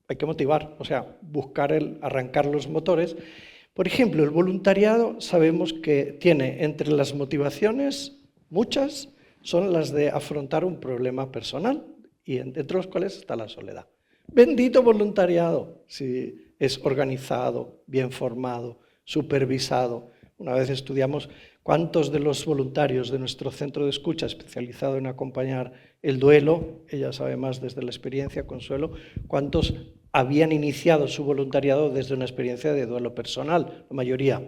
hay que motivar, o sea, buscar arrancar los motores. Por ejemplo, el voluntariado sabemos que tiene entre las motivaciones, muchas son las de afrontar un problema personal, y entre los cuales está la soledad. Bendito voluntariado, si es organizado, bien formado, supervisado. Una vez estudiamos cuántos de los voluntarios de nuestro centro de escucha especializado en acompañar el duelo, ella sabe más desde la experiencia, Consuelo, cuántos habían iniciado su voluntariado desde una experiencia de duelo personal, la mayoría.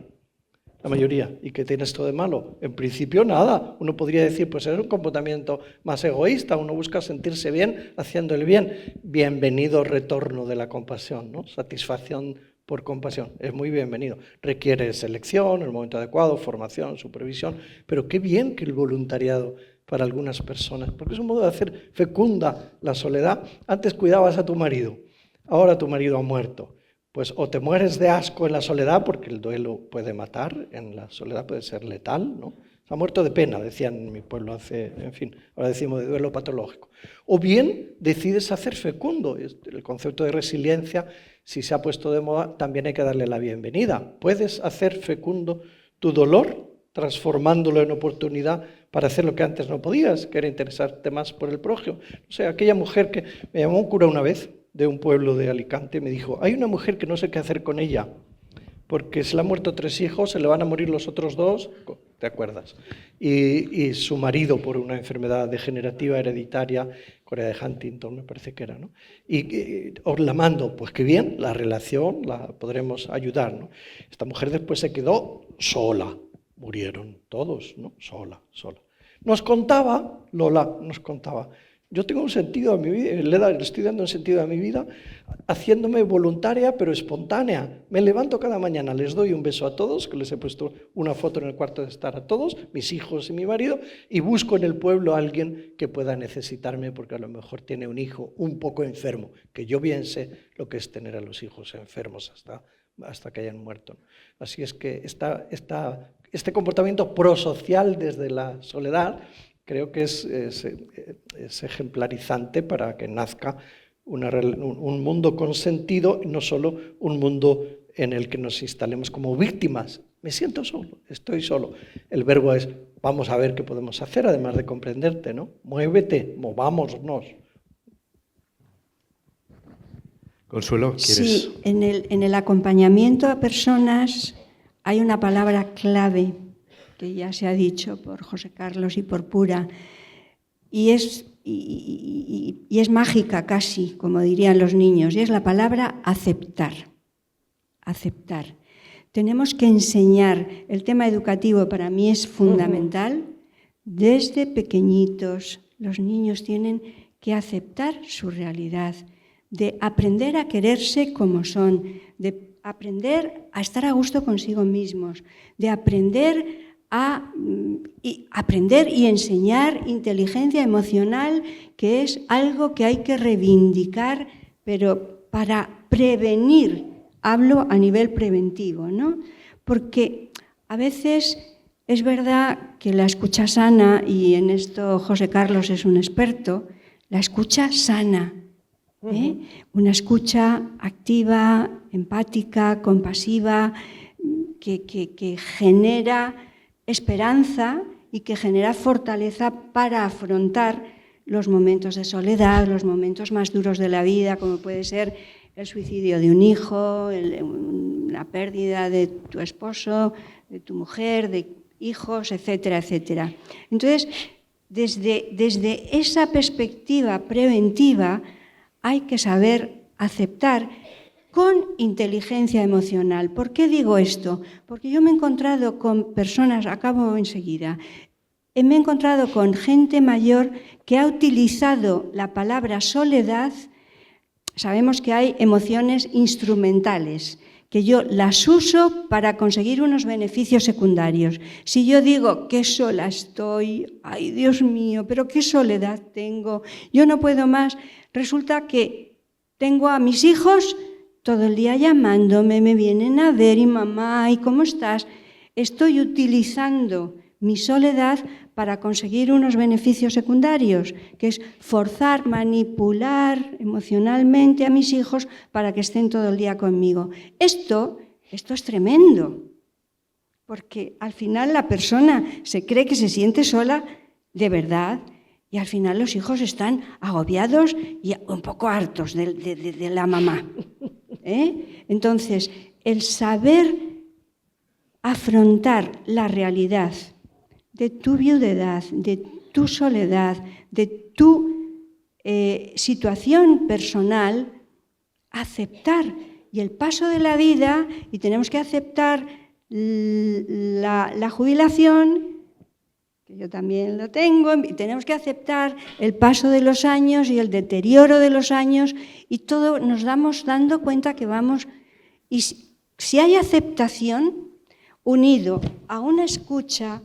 ¿Y qué tiene esto de malo? En principio nada. Uno podría decir, pues es un comportamiento más egoísta, uno busca sentirse bien haciendo el bien. Bienvenido retorno de la compasión, ¿no? Satisfacción por compasión, es muy bienvenido. Requiere selección, el momento adecuado, formación, supervisión, pero qué bien que el voluntariado para algunas personas, porque es un modo de hacer fecunda la soledad. Antes cuidabas a tu marido, ahora tu marido ha muerto. Pues o te mueres de asco en la soledad, porque el duelo puede matar, en la soledad puede ser letal, ¿no? Se ha muerto de pena, decían en mi pueblo ahora decimos de duelo patológico. O bien decides hacer fecundo. El concepto de resiliencia, si se ha puesto de moda, también hay que darle la bienvenida. Puedes hacer fecundo tu dolor, transformándolo en oportunidad para hacer lo que antes no podías, que era interesarte más por el prójimo. O sea, aquella mujer que me llamó un cura una vez de un pueblo de Alicante, me dijo, hay una mujer que no sé qué hacer con ella, porque se le han muerto 3 hijos, se le van a morir los otros 2, ¿te acuerdas? Y su marido por una enfermedad degenerativa hereditaria, Corea de Huntington me parece que era, ¿no? Y os la mando, pues qué bien, la relación la podremos ayudar, ¿no? Esta mujer después se quedó sola, murieron todos, ¿no? Sola. Nos contaba, Lola nos contaba, yo tengo un sentido a mi vida, le estoy dando un sentido a mi vida haciéndome voluntaria pero espontánea. Me levanto cada mañana, les doy un beso a todos, que les he puesto una foto en el cuarto de estar a todos, mis hijos y mi marido, y busco en el pueblo a alguien que pueda necesitarme porque a lo mejor tiene un hijo un poco enfermo, que yo bien sé lo que es tener a los hijos enfermos hasta que hayan muerto. Así es que este comportamiento prosocial desde la soledad creo que es ejemplarizante para que nazca un mundo con sentido y no solo un mundo en el que nos instalemos como víctimas. Me siento solo, estoy solo. El verbo es, vamos a ver qué podemos hacer, además de comprenderte, ¿no? Muévete, movámonos. Consuelo, ¿quieres? Sí, en el acompañamiento a personas hay una palabra clave que ya se ha dicho por José Carlos y por Pura, y es mágica casi, como dirían los niños, y es la palabra aceptar. Aceptar. Tenemos que enseñar, el tema educativo para mí es fundamental, desde pequeñitos los niños tienen que aceptar su realidad, de aprender a quererse como son, de aprender a estar a gusto consigo mismos, de aprender y enseñar inteligencia emocional, que es algo que hay que reivindicar, pero para prevenir, hablo a nivel preventivo, ¿no? Porque a veces es verdad que la escucha sana, y en esto José Carlos es un experto, la escucha sana, una escucha activa, empática, compasiva, que genera esperanza y que genera fortaleza para afrontar los momentos de soledad, los momentos más duros de la vida, como puede ser el suicidio de un hijo, la pérdida de tu esposo, de tu mujer, de hijos, etcétera, etcétera. Entonces, desde esa perspectiva preventiva hay que saber aceptar con inteligencia emocional. ¿Por qué digo esto? Porque yo me he encontrado con personas, acabo enseguida, me he encontrado con gente mayor que ha utilizado la palabra soledad. Sabemos que hay emociones instrumentales, que yo las uso para conseguir unos beneficios secundarios. Si yo digo qué sola estoy, ay Dios mío, pero qué soledad tengo, yo no puedo más, resulta que tengo a mis hijos todo el día llamándome, me vienen a ver, y mamá, ¿y cómo estás? Estoy utilizando mi soledad para conseguir unos beneficios secundarios, que es forzar, manipular emocionalmente a mis hijos para que estén todo el día conmigo. Esto es tremendo, porque al final la persona se cree que se siente sola de verdad, y al final los hijos están agobiados y un poco hartos de la mamá. Entonces, el saber afrontar la realidad de tu viudedad, de tu soledad, de tu situación personal, aceptar. Y el paso de la vida, y tenemos que aceptar la jubilación, que yo también lo tengo, y tenemos que aceptar el paso de los años y el deterioro de los años, y todo nos vamos dando cuenta que vamos. Y si hay aceptación, unido a una escucha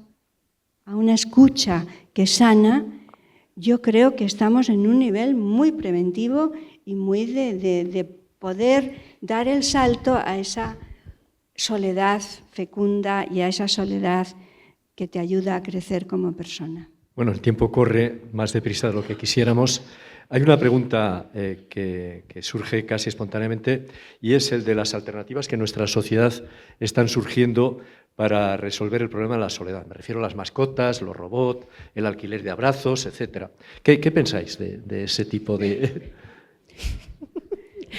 que sana, yo creo que estamos en un nivel muy preventivo y muy de poder dar el salto a esa soledad fecunda y a esa soledad que te ayuda a crecer como persona. Bueno, el tiempo corre más deprisa de lo que quisiéramos. Hay una pregunta que surge casi espontáneamente y es el de las alternativas que en nuestra sociedad están surgiendo para resolver el problema de la soledad. Me refiero a las mascotas, los robots, el alquiler de abrazos, etc. ¿Qué pensáis de ese tipo de...?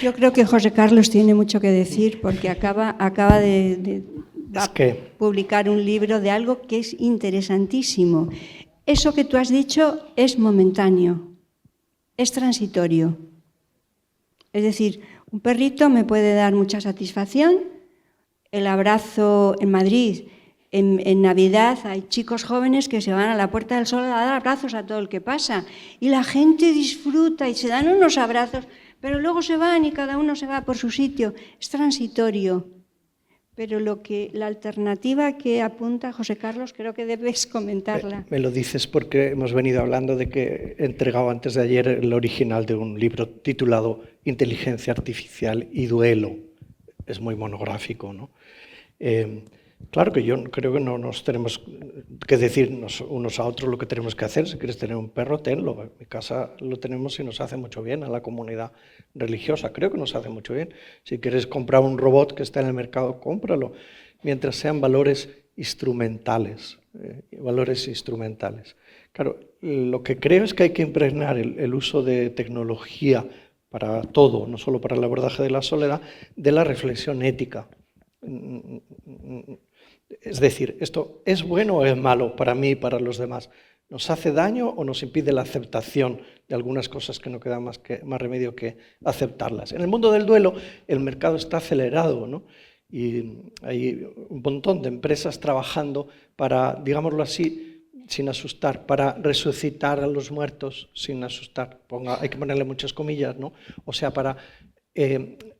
Yo creo que José Carlos tiene mucho que decir porque acaba de publicar un libro de algo que es interesantísimo. Eso que tú has dicho es momentáneo, es transitorio. Es decir, un perrito me puede dar mucha satisfacción. El abrazo en Madrid, en Navidad, hay chicos jóvenes que se van a la Puerta del Sol a dar abrazos a todo el que pasa. Y la gente disfruta y se dan unos abrazos, pero luego se van y cada uno se va por su sitio. Es transitorio. Pero la alternativa que apunta José Carlos, creo que debes comentarla. Me lo dices porque hemos venido hablando de que he entregado antes de ayer el original de un libro titulado Inteligencia Artificial y Duelo. Es muy monográfico, ¿no? Claro que yo creo que no nos tenemos que decirnos unos a otros lo que tenemos que hacer. Si quieres tener un perro, tenlo. En mi casa lo tenemos y nos hace mucho bien a la comunidad religiosa. Creo que nos hace mucho bien. Si quieres comprar un robot que está en el mercado, cómpralo. Mientras sean valores instrumentales. Claro, lo que creo es que hay que impregnar el uso de tecnología para todo, no solo para el abordaje de la soledad, de la reflexión ética. Es decir, ¿esto es bueno o es malo para mí y para los demás? ¿Nos hace daño o nos impide la aceptación de algunas cosas que no queda más remedio que aceptarlas? En el mundo del duelo el mercado está acelerado, ¿no? Y hay un montón de empresas trabajando para, digámoslo así, sin asustar, para resucitar a los muertos sin asustar. Hay que ponerle muchas comillas, ¿no? O sea, para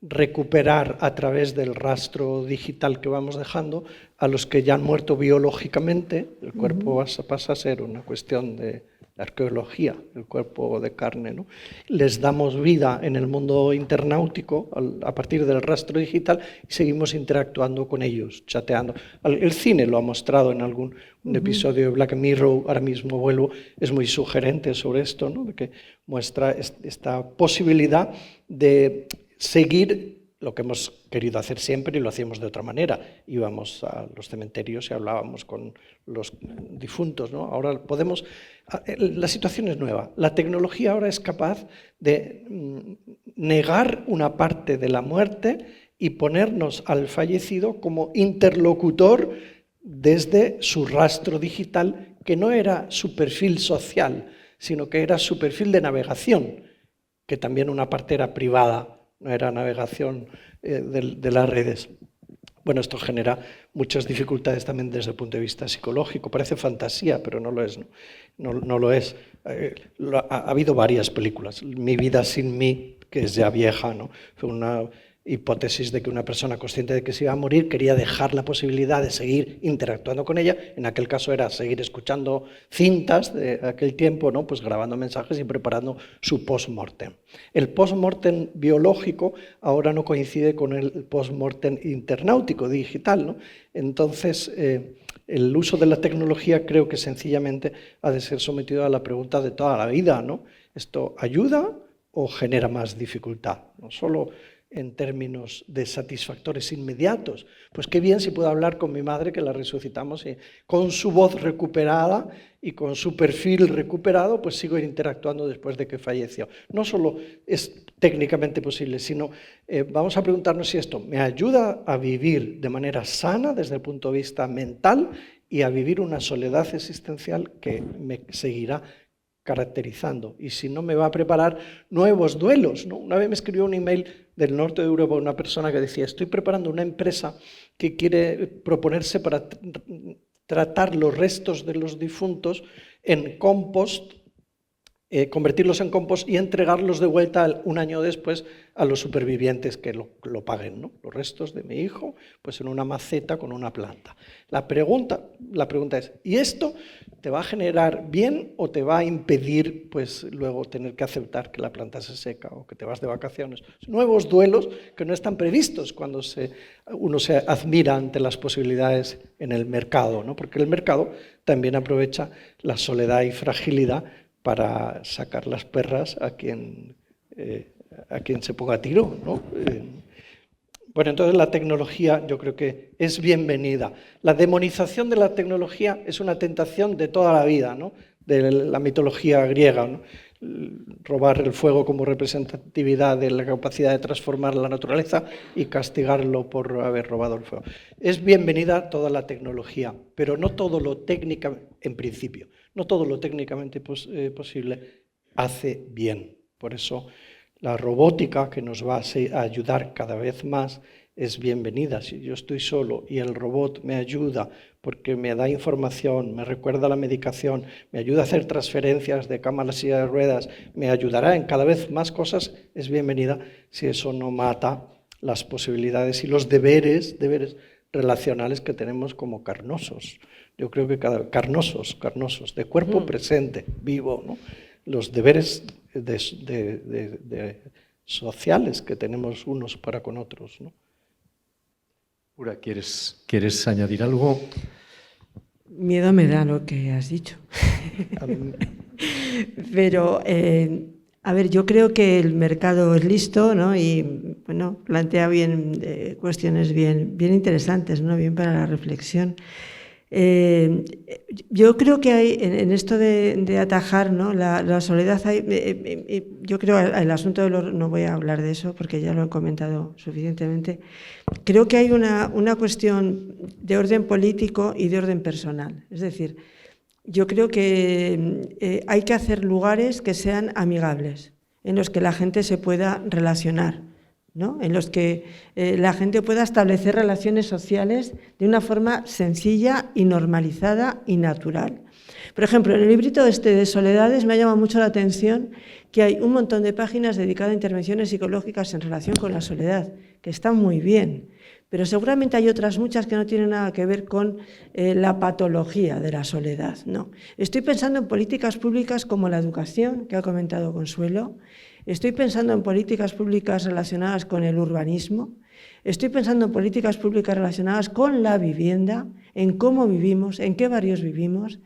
recuperar a través del rastro digital que vamos dejando a los que ya han muerto biológicamente. El cuerpo pasa a ser una cuestión de arqueología, el cuerpo de carne, ¿no? Les damos vida en el mundo internautico a partir del rastro digital y seguimos interactuando con ellos, chateando. El cine lo ha mostrado en algún episodio de Black Mirror, ahora mismo vuelvo, es muy sugerente sobre esto, ¿no? De que muestra esta posibilidad de seguir lo que hemos querido hacer siempre y lo hacíamos de otra manera. Íbamos a los cementerios y hablábamos con los difuntos, ¿no? Ahora podemos... La situación es nueva. La tecnología ahora es capaz de negar una parte de la muerte y ponernos al fallecido como interlocutor desde su rastro digital, que no era su perfil social, sino que era su perfil de navegación, que también una parte era privada, no era navegación de las redes. Bueno, esto genera muchas dificultades también desde el punto de vista psicológico. Parece fantasía, pero no lo es, ¿no? No lo es. Ha habido varias películas. Mi vida sin mí, que es ya vieja, ¿no? Fue una hipótesis de que una persona consciente de que se iba a morir quería dejar la posibilidad de seguir interactuando con ella. En aquel caso era seguir escuchando cintas de aquel tiempo, ¿no? Pues grabando mensajes y preparando su post-mortem. El post-mortem biológico ahora no coincide con el post-mortem internautico, digital, ¿no? Entonces, el uso de la tecnología creo que sencillamente ha de ser sometido a la pregunta de toda la vida, ¿no? ¿Esto ayuda o genera más dificultad? No solo en términos de satisfactores inmediatos. Pues qué bien si puedo hablar con mi madre, que la resucitamos, y con su voz recuperada y con su perfil recuperado, pues sigo interactuando después de que falleció. No solo es técnicamente posible, sino vamos a preguntarnos si esto me ayuda a vivir de manera sana desde el punto de vista mental y a vivir una soledad existencial que me seguirá caracterizando, y si no me va a preparar nuevos duelos, ¿no? Una vez me escribió un email del norte de Europa una persona que decía: estoy preparando una empresa que quiere proponerse para tratar los restos de los difuntos en compost convertirlos en compost y entregarlos de vuelta un año después a los supervivientes que lo paguen, ¿no? Los restos de mi hijo, pues en una maceta con una planta. La pregunta es, ¿y esto te va a generar bien o te va a impedir pues luego tener que aceptar que la planta se seca o que te vas de vacaciones? Nuevos duelos que no están previstos cuando uno se admira ante las posibilidades en el mercado, ¿no? Porque el mercado también aprovecha la soledad y fragilidad para sacar las perras a quien se ponga a tiro, ¿no? Bueno, entonces la tecnología yo creo que es bienvenida. La demonización de la tecnología es una tentación de toda la vida, ¿no? De la mitología griega, ¿no? Robar el fuego como representatividad de la capacidad de transformar la naturaleza y castigarlo por haber robado el fuego. Es bienvenida toda la tecnología, pero no todo lo técnicamente, en principio, no todo lo técnicamente posible hace bien. Por eso la robótica, que nos va a ayudar cada vez más, es bienvenida. Si yo estoy solo y el robot me ayuda porque me da información, me recuerda la medicación, me ayuda a hacer transferencias de cama a la silla de ruedas, me ayudará en cada vez más cosas, es bienvenida si eso no mata las posibilidades y los deberes relacionales que tenemos como carnosos. Yo creo que carnosos, de cuerpo presente, vivo, ¿no? Los deberes sociales que tenemos unos para con otros, ¿no? Ura, ¿quieres añadir algo? Miedo me da lo que has dicho. Pero, a ver, yo creo que el mercado es listo, ¿no? Y, bueno, plantea bien cuestiones bien interesantes, ¿no? Bien para la reflexión. Yo creo que hay, en esto de atajar, ¿no? la soledad, yo creo el asunto de no voy a hablar de eso porque ya lo he comentado suficientemente. Creo que hay una cuestión de orden político y de orden personal. Es decir, yo creo que hay que hacer lugares que sean amigables, en los que la gente se pueda relacionar, ¿no? En los que la gente pueda establecer relaciones sociales de una forma sencilla y normalizada y natural. Por ejemplo, en el librito de Soledades me ha llamado mucho la atención que hay un montón de páginas dedicadas a intervenciones psicológicas en relación con la soledad, que están muy bien, pero seguramente hay otras muchas que no tienen nada que ver con la patología de la soledad, ¿no? Estoy pensando en políticas públicas como la educación, que ha comentado Consuelo. Estoy pensando en políticas públicas relacionadas con el urbanismo. Estoy pensando en políticas públicas relacionadas con la vivienda, en cómo vivimos, en qué barrios vivimos.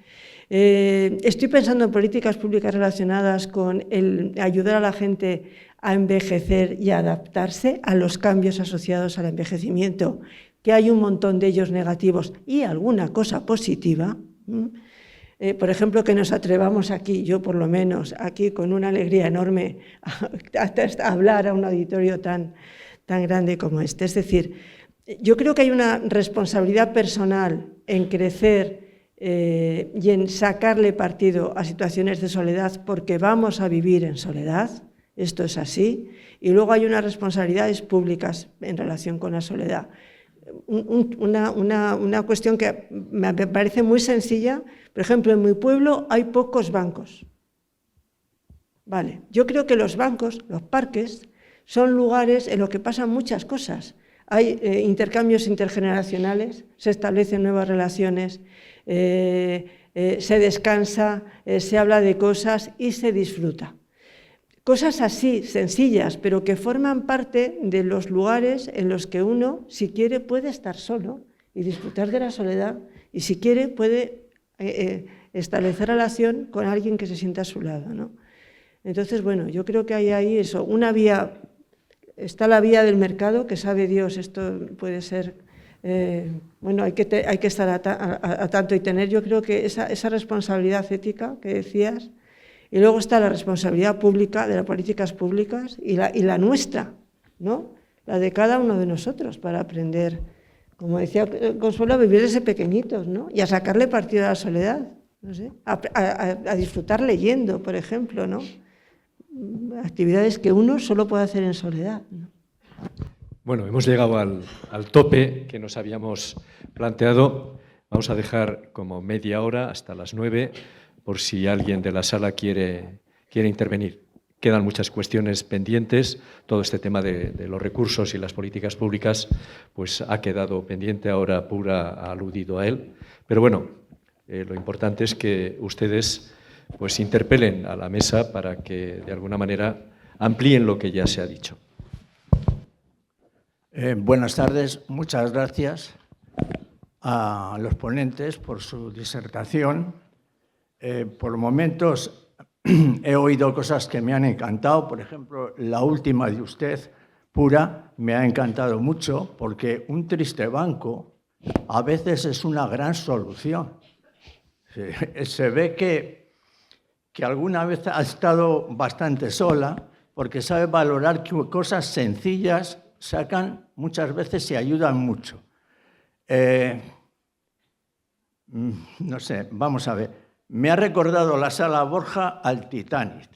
Estoy pensando en políticas públicas relacionadas con el ayudar a la gente a envejecer y a adaptarse a los cambios asociados al envejecimiento, que hay un montón de ellos negativos y alguna cosa positiva. Por ejemplo, que nos atrevamos aquí, yo por lo menos, aquí con una alegría enorme, a hablar a un auditorio tan grande como este. Es decir, yo creo que hay una responsabilidad personal en crecer y en sacarle partido a situaciones de soledad porque vamos a vivir en soledad, esto es así, y luego hay unas responsabilidades públicas en relación con la soledad. Una cuestión que me parece muy sencilla. Por ejemplo, en mi pueblo hay pocos bancos. Vale, yo creo que los bancos, los parques, son lugares en los que pasan muchas cosas. Hay intercambios intergeneracionales, se establecen nuevas relaciones, se descansa, se habla de cosas y se disfruta. Cosas así, sencillas, pero que forman parte de los lugares en los que uno, si quiere, puede estar solo y disfrutar de la soledad, y si quiere, puede establecer relación con alguien que se sienta a su lado, ¿no? Entonces, bueno, yo creo que hay ahí eso, una vía, está la vía del mercado, que sabe Dios, esto puede ser, bueno, hay que estar a tanto y tener, yo creo que esa responsabilidad ética que decías. Y luego está la responsabilidad pública, de las políticas públicas, y la nuestra, ¿no? La de cada uno de nosotros, para aprender, como decía Consuelo, a vivir desde pequeñitos, ¿no? Y a sacarle partido a la soledad, no sé, a disfrutar leyendo, por ejemplo, ¿no? Actividades que uno solo puede hacer en soledad, ¿no? Bueno, hemos llegado al tope que nos habíamos planteado. Vamos a dejar como media hora hasta las 9, por si alguien de la sala quiere quiere intervenir. Quedan muchas cuestiones pendientes. Todo este tema de los recursos y las políticas públicas pues ha quedado pendiente. Ahora Pura ha aludido a él. Pero bueno, lo importante es que ustedes pues interpelen a la mesa para que de alguna manera amplíen lo que ya se ha dicho. Buenas tardes. Muchas gracias a los ponentes por su disertación. Por momentos he oído cosas que me han encantado. Por ejemplo, la última de usted, Pura, me ha encantado mucho porque un triste banco a veces es una gran solución. Se ve que alguna vez ha estado bastante sola porque sabe valorar que cosas sencillas sacan muchas veces y ayudan mucho. No sé, vamos a ver. Me ha recordado la Sala Borja al Titanic.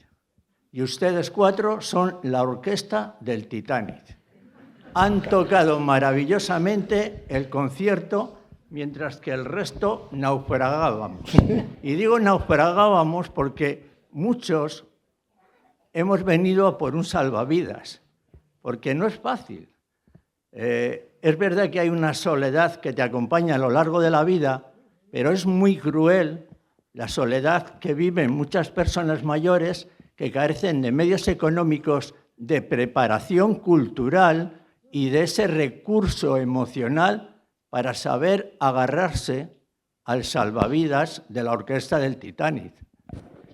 Y ustedes 4 son la orquesta del Titanic. Han tocado maravillosamente el concierto, mientras que el resto naufragábamos. Y digo naufragábamos porque muchos hemos venido a por un salvavidas, porque no es fácil. Es verdad que hay una soledad que te acompaña a lo largo de la vida, pero es muy cruel la soledad que viven muchas personas mayores que carecen de medios económicos, de preparación cultural y de ese recurso emocional para saber agarrarse al salvavidas de la orquesta del Titanic.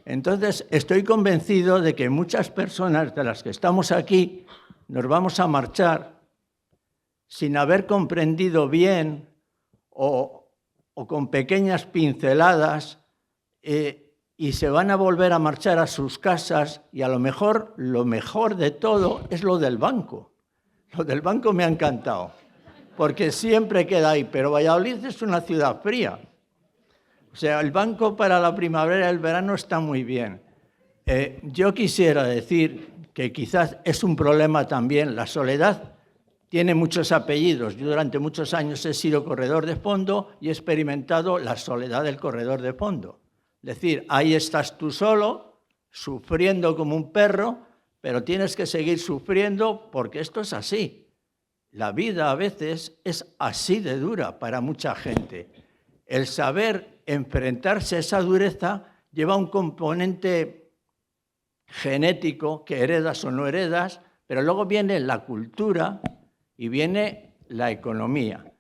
Entonces, estoy convencido de que muchas personas de las que estamos aquí nos vamos a marchar sin haber comprendido bien o con pequeñas pinceladas y se van a volver a marchar a sus casas y a lo mejor de todo es lo del banco. Lo del banco me ha encantado, porque siempre queda ahí, pero Valladolid es una ciudad fría. O sea, el banco para la primavera y el verano está muy bien. Yo quisiera decir que quizás es un problema también, la soledad tiene muchos apellidos. Yo durante muchos años he sido corredor de fondo y he experimentado la soledad del corredor de fondo. Es decir, ahí estás tú solo, sufriendo como un perro, pero tienes que seguir sufriendo porque esto es así. La vida a veces es así de dura para mucha gente. El saber enfrentarse a esa dureza lleva un componente genético que heredas o no heredas, pero luego viene la cultura y viene la economía.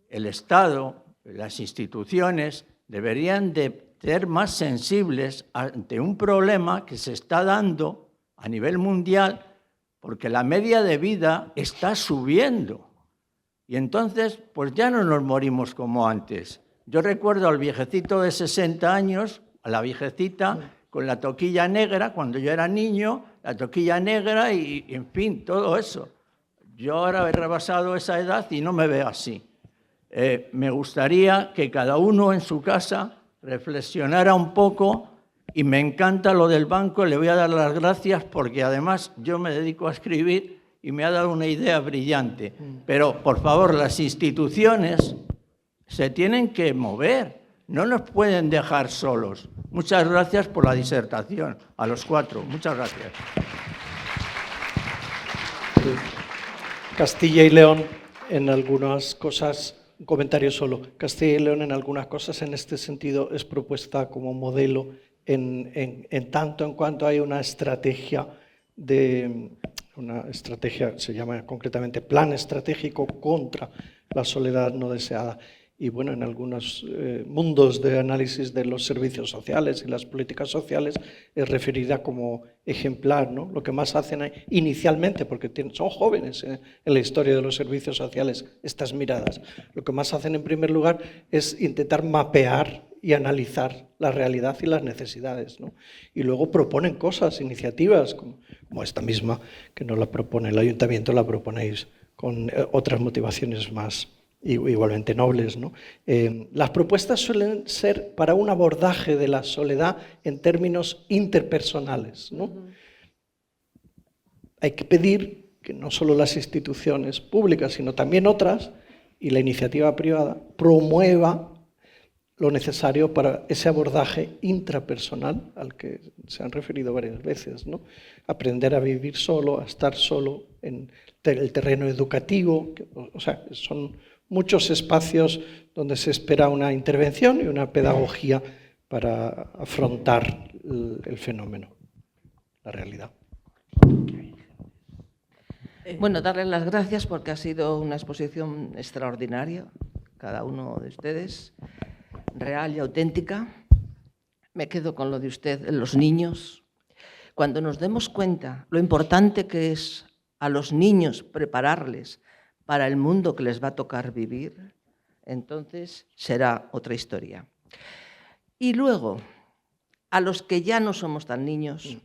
El Estado, las instituciones deberían de ser más sensibles ante un problema que se está dando a nivel mundial porque la media de vida está subiendo. Y entonces, pues ya no nos morimos como antes. Yo recuerdo al viejecito de 60 años, a la viejecita con la toquilla negra, cuando yo era niño, la toquilla negra y en fin, todo eso. Yo ahora he rebasado esa edad y no me veo así. Me gustaría que cada uno en su casa reflexionara un poco y me encanta lo del banco, le voy a dar las gracias porque además yo me dedico a escribir y me ha dado una idea brillante. Pero, por favor, las instituciones se tienen que mover, no nos pueden dejar solos. Muchas gracias por la disertación, a los 4. Muchas gracias. Castilla y León, en algunas cosas, un comentario solo, Castilla y León en algunas cosas en este sentido es propuesta como modelo en tanto en cuanto hay una estrategia, se llama concretamente Plan Estratégico contra la Soledad No Deseada. Y bueno, en algunos mundos de análisis de los servicios sociales y las políticas sociales es referida como ejemplar, ¿no? Lo que más hacen inicialmente, porque son jóvenes en la historia de los servicios sociales estas miradas, lo que más hacen en primer lugar es intentar mapear y analizar la realidad y las necesidades, ¿no? Y luego proponen cosas, iniciativas, como esta misma, que no la propone el ayuntamiento, la proponéis con otras motivaciones más igualmente nobles, ¿no? Las propuestas suelen ser para un abordaje de la soledad en términos interpersonales, ¿no? Hay que pedir que no solo las instituciones públicas, sino también otras, y la iniciativa privada, promueva lo necesario para ese abordaje intrapersonal al que se han referido varias veces, ¿no? Aprender a vivir solo, a estar solo en el terreno educativo, o sea, son muchos espacios donde se espera una intervención y una pedagogía para afrontar el fenómeno, la realidad. Bueno, darles las gracias porque ha sido una exposición extraordinaria, cada uno de ustedes, real y auténtica. Me quedo con lo de usted, los niños. Cuando nos demos cuenta lo importante que es a los niños prepararles para el mundo que les va a tocar vivir, entonces será otra historia. Y luego, a los que ya no somos tan niños,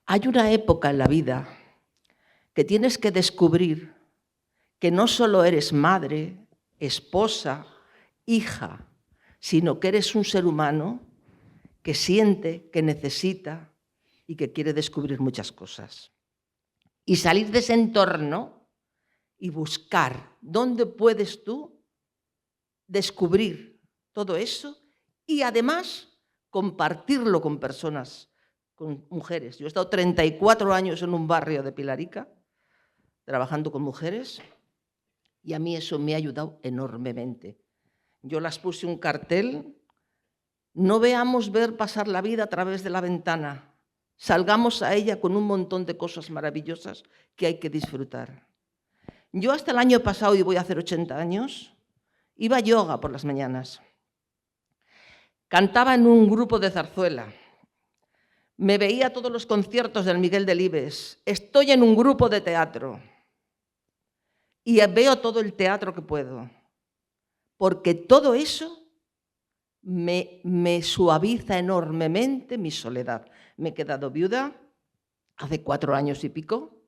hay una época en la vida que tienes que descubrir que no solo eres madre, esposa, hija, sino que eres un ser humano que siente, que necesita y que quiere descubrir muchas cosas. Y salir de ese entorno y buscar dónde puedes tú descubrir todo eso y además compartirlo con personas, con mujeres. Yo he estado 34 años en un barrio de Pilarica trabajando con mujeres y a mí eso me ha ayudado enormemente. Yo las puse un cartel: no veamos ver pasar la vida a través de la ventana, salgamos a ella con un montón de cosas maravillosas que hay que disfrutar. Yo hasta el año pasado, y voy a hacer 80 años, iba a yoga por las mañanas. Cantaba en un grupo de zarzuela. Me veía todos los conciertos del Miguel Delibes. Estoy en un grupo de teatro. Y veo todo el teatro que puedo. Porque todo eso me suaviza enormemente mi soledad. Me he quedado viuda hace 4 años y pico.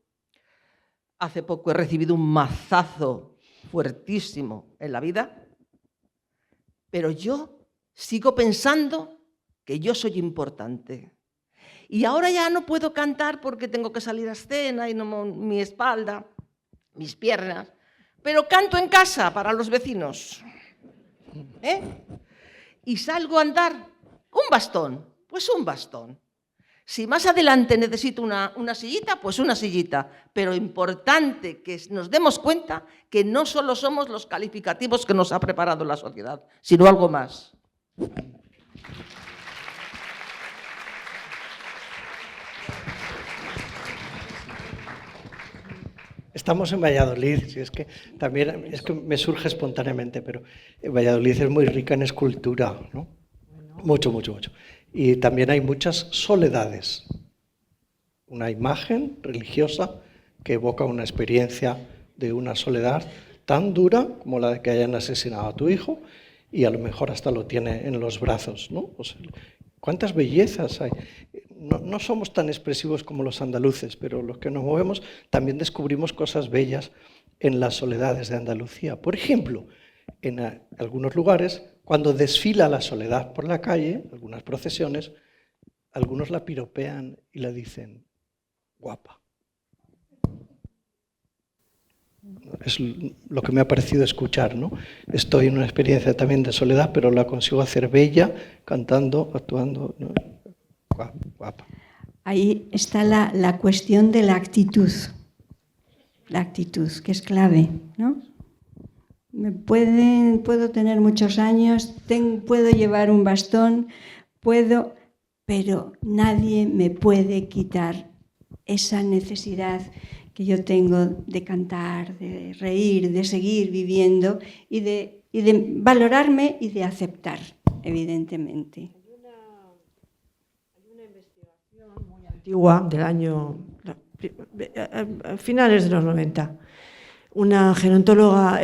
Hace poco he recibido un mazazo fuertísimo en la vida. Pero yo sigo pensando que yo soy importante. Y ahora ya no puedo cantar porque tengo que salir a escena y no, mi espalda, mis piernas. Pero canto en casa para los vecinos. Y salgo a andar. ¿Un bastón? Pues un bastón. Si más adelante necesito una sillita, pues una sillita. Pero importante que nos demos cuenta que no solo somos los calificativos que nos ha preparado la sociedad, sino algo más. Estamos en Valladolid, si es que también es que me surge espontáneamente, pero Valladolid es muy rica en escultura, ¿no? Mucho, mucho, mucho. Y también hay muchas soledades. Una imagen religiosa que evoca una experiencia de una soledad tan dura como la de que hayan asesinado a tu hijo y a lo mejor hasta lo tiene en los brazos, ¿no? O sea, ¿cuántas bellezas hay? No somos tan expresivos como los andaluces, pero los que nos movemos también descubrimos cosas bellas en las soledades de Andalucía. Por ejemplo, en algunos lugares, cuando desfila la soledad por la calle, algunas procesiones, algunos la piropean y la dicen guapa. Es lo que me ha parecido escuchar, ¿no? Estoy en una experiencia también de soledad, pero la consigo hacer bella, cantando, actuando, ¿no? Guapa. Ahí está la cuestión de la actitud, que es clave, ¿no? Puedo tener muchos años, puedo llevar un bastón, pero nadie me puede quitar esa necesidad que yo tengo de cantar, de reír, de seguir viviendo y de valorarme y de aceptar, evidentemente. Antigua del año finales de los 90. Una gerontóloga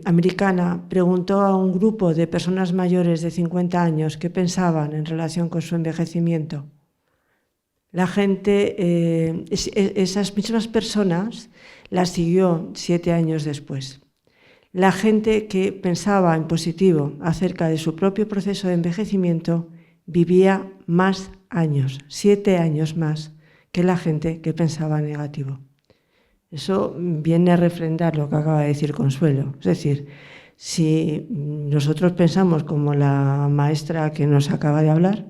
americana preguntó a un grupo de personas mayores de 50 años qué pensaban en relación con su envejecimiento. La gente, esas mismas personas, las siguió 7 años después. La gente que pensaba en positivo acerca de su propio proceso de envejecimiento vivía más años, 7 años más que la gente que pensaba negativo. Eso viene a refrendar lo que acaba de decir Consuelo. Es decir, Si nosotros pensamos como la maestra que nos acaba de hablar,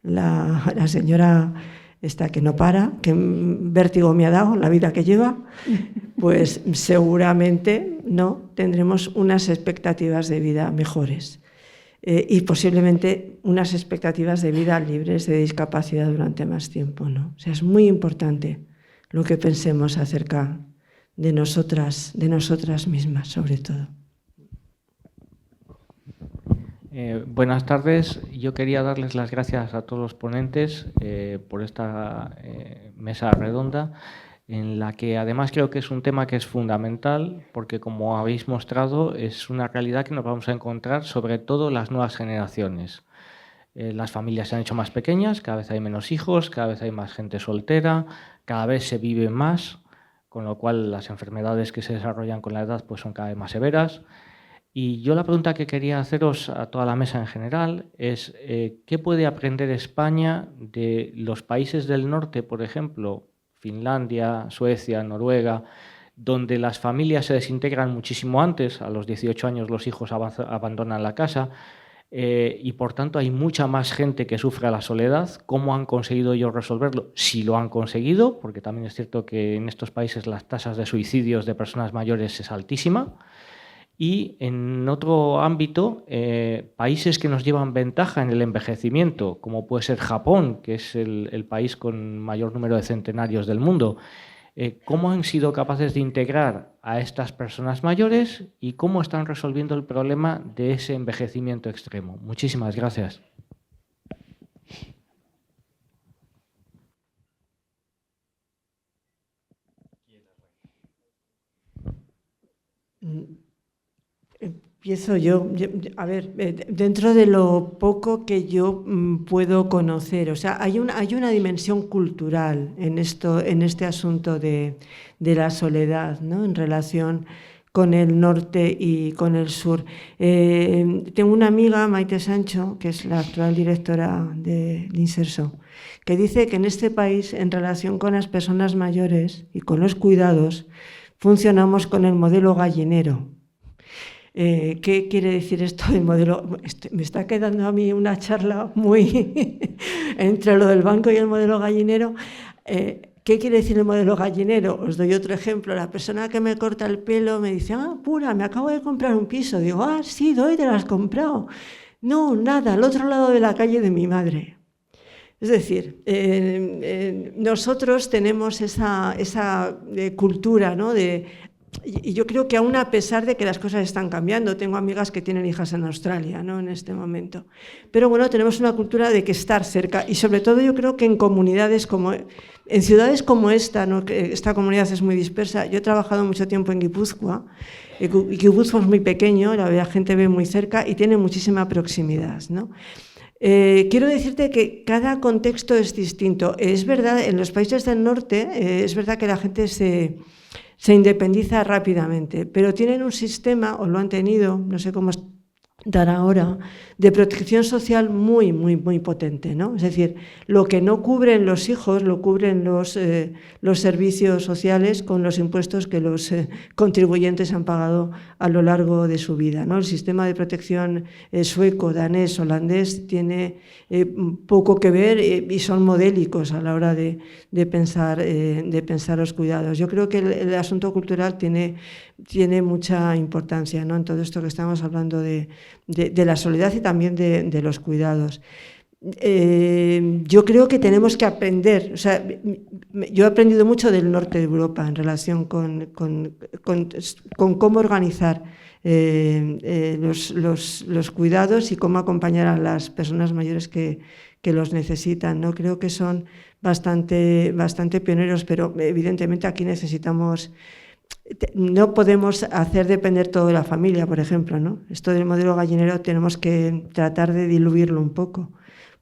la señora esta que no para, que vértigo me ha dado la vida que lleva, pues seguramente no tendremos unas expectativas de vida mejores y posiblemente unas expectativas de vida libres de discapacidad durante más tiempo, ¿no? O sea, es muy importante lo que pensemos acerca de nosotras mismas, sobre todo. Buenas tardes. Yo quería darles las gracias a todos los ponentes por esta mesa redonda, en la que además creo que es un tema que es fundamental, porque como habéis mostrado es una realidad que nos vamos a encontrar sobre todo las nuevas generaciones. Las familias se han hecho más pequeñas, cada vez hay menos hijos, cada vez hay más gente soltera, cada vez se vive más, con lo cual las enfermedades que se desarrollan con la edad pues son cada vez más severas. Y yo la pregunta que quería haceros a toda la mesa en general es ¿qué puede aprender España de los países del norte, por ejemplo, Finlandia, Suecia, Noruega, donde las familias se desintegran muchísimo antes, a los 18 años los hijos abandonan la casa y por tanto hay mucha más gente que sufre la soledad? ¿Cómo han conseguido ellos resolverlo? Si lo han conseguido, porque también es cierto que en estos países las tasas de suicidios de personas mayores es altísima. Y en otro ámbito, países que nos llevan ventaja en el envejecimiento, como puede ser Japón, que es el país con mayor número de centenarios del mundo. ¿Cómo han sido capaces de integrar a estas personas mayores y cómo están resolviendo el problema de ese envejecimiento extremo? Muchísimas gracias. Empiezo yo. A ver, dentro de lo poco que yo puedo conocer, o sea, hay una dimensión cultural en este asunto de la soledad, ¿no? En relación con el norte y con el sur. Tengo una amiga, Maite Sancho, que es la actual directora del Inserso, que dice que en este país, en relación con las personas mayores y con los cuidados, funcionamos con el modelo gallinero. ¿Qué quiere decir esto del modelo? Me está quedando a mí una charla muy entre lo del banco y el modelo gallinero. ¿Qué quiere decir el modelo gallinero? Os doy otro ejemplo. La persona que me corta el pelo me dice, pura, me acabo de comprar un piso. Digo, sí, ¿dónde te lo has comprado? No, nada, al otro lado de la calle de mi madre. Es decir, nosotros tenemos esa cultura, ¿no? Y yo creo que aún a pesar de que las cosas están cambiando, tengo amigas que tienen hijas en Australia, ¿no? En este momento. Pero bueno, tenemos una cultura de que estar cerca y sobre todo yo creo que en comunidades en ciudades como esta, ¿no? Que esta comunidad es muy dispersa. Yo he trabajado mucho tiempo en Guipúzcoa y Guipúzcoa es muy pequeño, la gente ve muy cerca y tiene muchísima proximidad, ¿no? Quiero decirte que cada contexto es distinto. Es verdad, en los países del norte es verdad que la gente se independiza rápidamente, pero tienen un sistema, o lo han tenido, no sé cómo estará ahora, de protección social muy, muy, muy potente, ¿no? Es decir, lo que no cubren los hijos, lo cubren los servicios sociales con los impuestos que los contribuyentes han pagado a lo largo de su vida, ¿no? El sistema de protección sueco, danés, holandés tiene poco que ver y son modélicos a la hora de pensar los cuidados. Yo creo que el asunto cultural tiene mucha importancia, ¿no? En todo esto que estamos hablando de la soledad y también de los cuidados. Yo creo que tenemos que aprender, o sea, yo he aprendido mucho del norte de Europa en relación con cómo organizar los cuidados y cómo acompañar a las personas mayores que los necesitan, ¿no? Creo que son bastante pioneros, pero evidentemente aquí necesitamos... No podemos hacer depender todo de la familia, por ejemplo, ¿no? Esto del modelo gallinero tenemos que tratar de diluirlo un poco,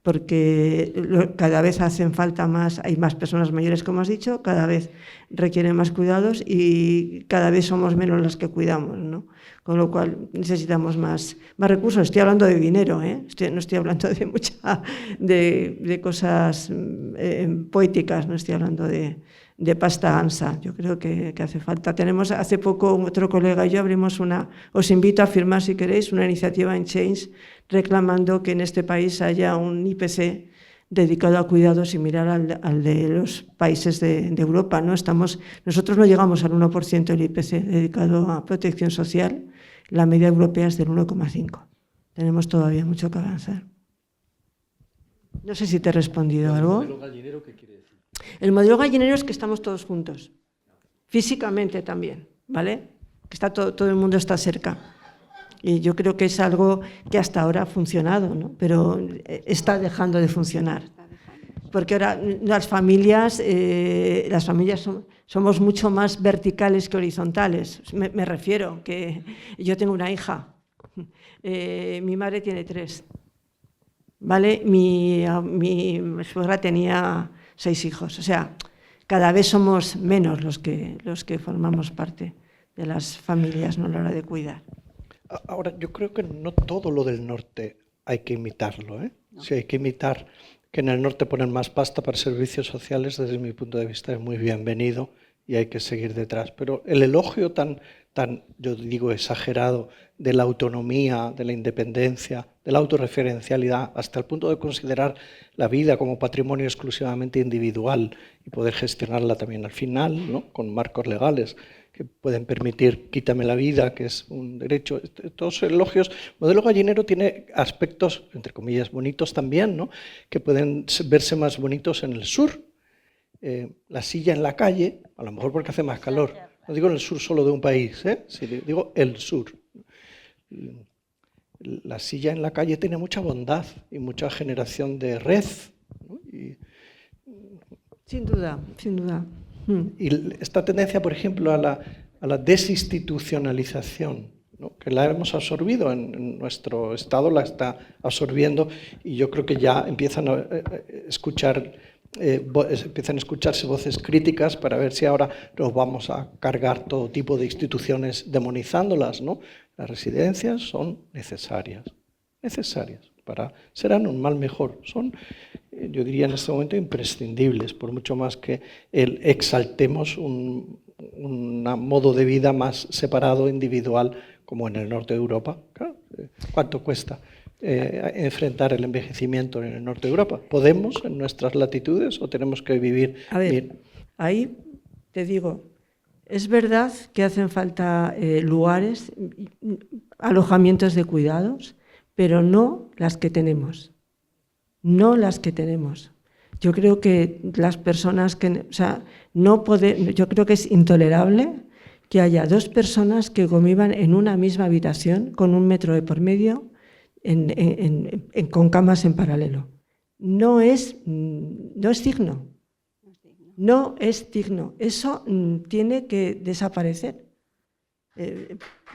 porque cada vez hacen falta más, hay más personas mayores, como has dicho, cada vez requieren más cuidados y cada vez somos menos las que cuidamos, ¿no? Con lo cual necesitamos más recursos. Estoy hablando de dinero, ¿eh? No estoy hablando de cosas poéticas, no estoy hablando de de pasta ANSA. Yo creo que hace falta. Tenemos hace poco otro colega y yo abrimos os invito a firmar si queréis, una iniciativa en Change reclamando que en este país haya un IPC dedicado a cuidados similar al de los países de Europa, ¿no? Nosotros no llegamos al 1% del IPC dedicado a protección social, la media europea es del 1,5%. Tenemos todavía mucho que avanzar. No sé si te he respondido algo. ¿El modelo gallinero qué quiere decir? El modelo gallinero es que estamos todos juntos, físicamente también, ¿vale? Que está todo el mundo está cerca. Y yo creo que es algo que hasta ahora ha funcionado, ¿no? Pero está dejando de funcionar. Porque ahora las familias somos mucho más verticales que horizontales. Me refiero que yo tengo una hija, mi madre tiene 3, ¿vale? Mi suegra tenía 6 hijos. O sea, cada vez somos menos los que formamos parte de las familias, ¿no? A la hora de cuidar. Ahora, yo creo que no todo lo del norte hay que imitarlo, ¿eh? No. Sí, hay que imitar que en el norte ponen más pasta para servicios sociales, desde mi punto de vista es muy bienvenido y hay que seguir detrás. Pero el elogio tan, yo digo, exagerado de la autonomía, de la independencia, de la autorreferencialidad, hasta el punto de considerar la vida como patrimonio exclusivamente individual y poder gestionarla también al final, ¿no? Con marcos legales que pueden permitir quítame la vida, que es un derecho. Todos elogios. El modelo gallinero tiene aspectos, entre comillas, bonitos también, ¿no? Que pueden verse más bonitos en el sur. La silla en la calle, a lo mejor porque hace más calor. No digo en el sur solo de un país, sí, digo el sur. La silla en la calle tiene mucha bondad y mucha generación de red, ¿no? Sin duda, sin duda. Y esta tendencia, por ejemplo, a la desinstitucionalización, ¿no? Que la hemos absorbido en nuestro Estado, la está absorbiendo y yo creo que ya empiezan a escucharse voces críticas para ver si ahora nos vamos a cargar todo tipo de instituciones demonizándolas, ¿no? Las residencias son necesarias, serán un mal mejor, son, yo diría en este momento, imprescindibles, por mucho más que exaltemos un modo de vida más separado, individual, como en el norte de Europa. Claro, ¿cuánto cuesta enfrentar el envejecimiento en el norte de Europa? ¿Podemos en nuestras latitudes o tenemos que vivir? A ver, ahí te digo, es verdad que hacen falta lugares, alojamientos de cuidados, pero no las que tenemos. No las que tenemos. Yo creo que las personas que... O sea, yo creo que es intolerable que haya 2 personas que convivan en una misma habitación con 1 metro de por medio con camas en paralelo. No es digno. No es digno. Eso tiene que desaparecer.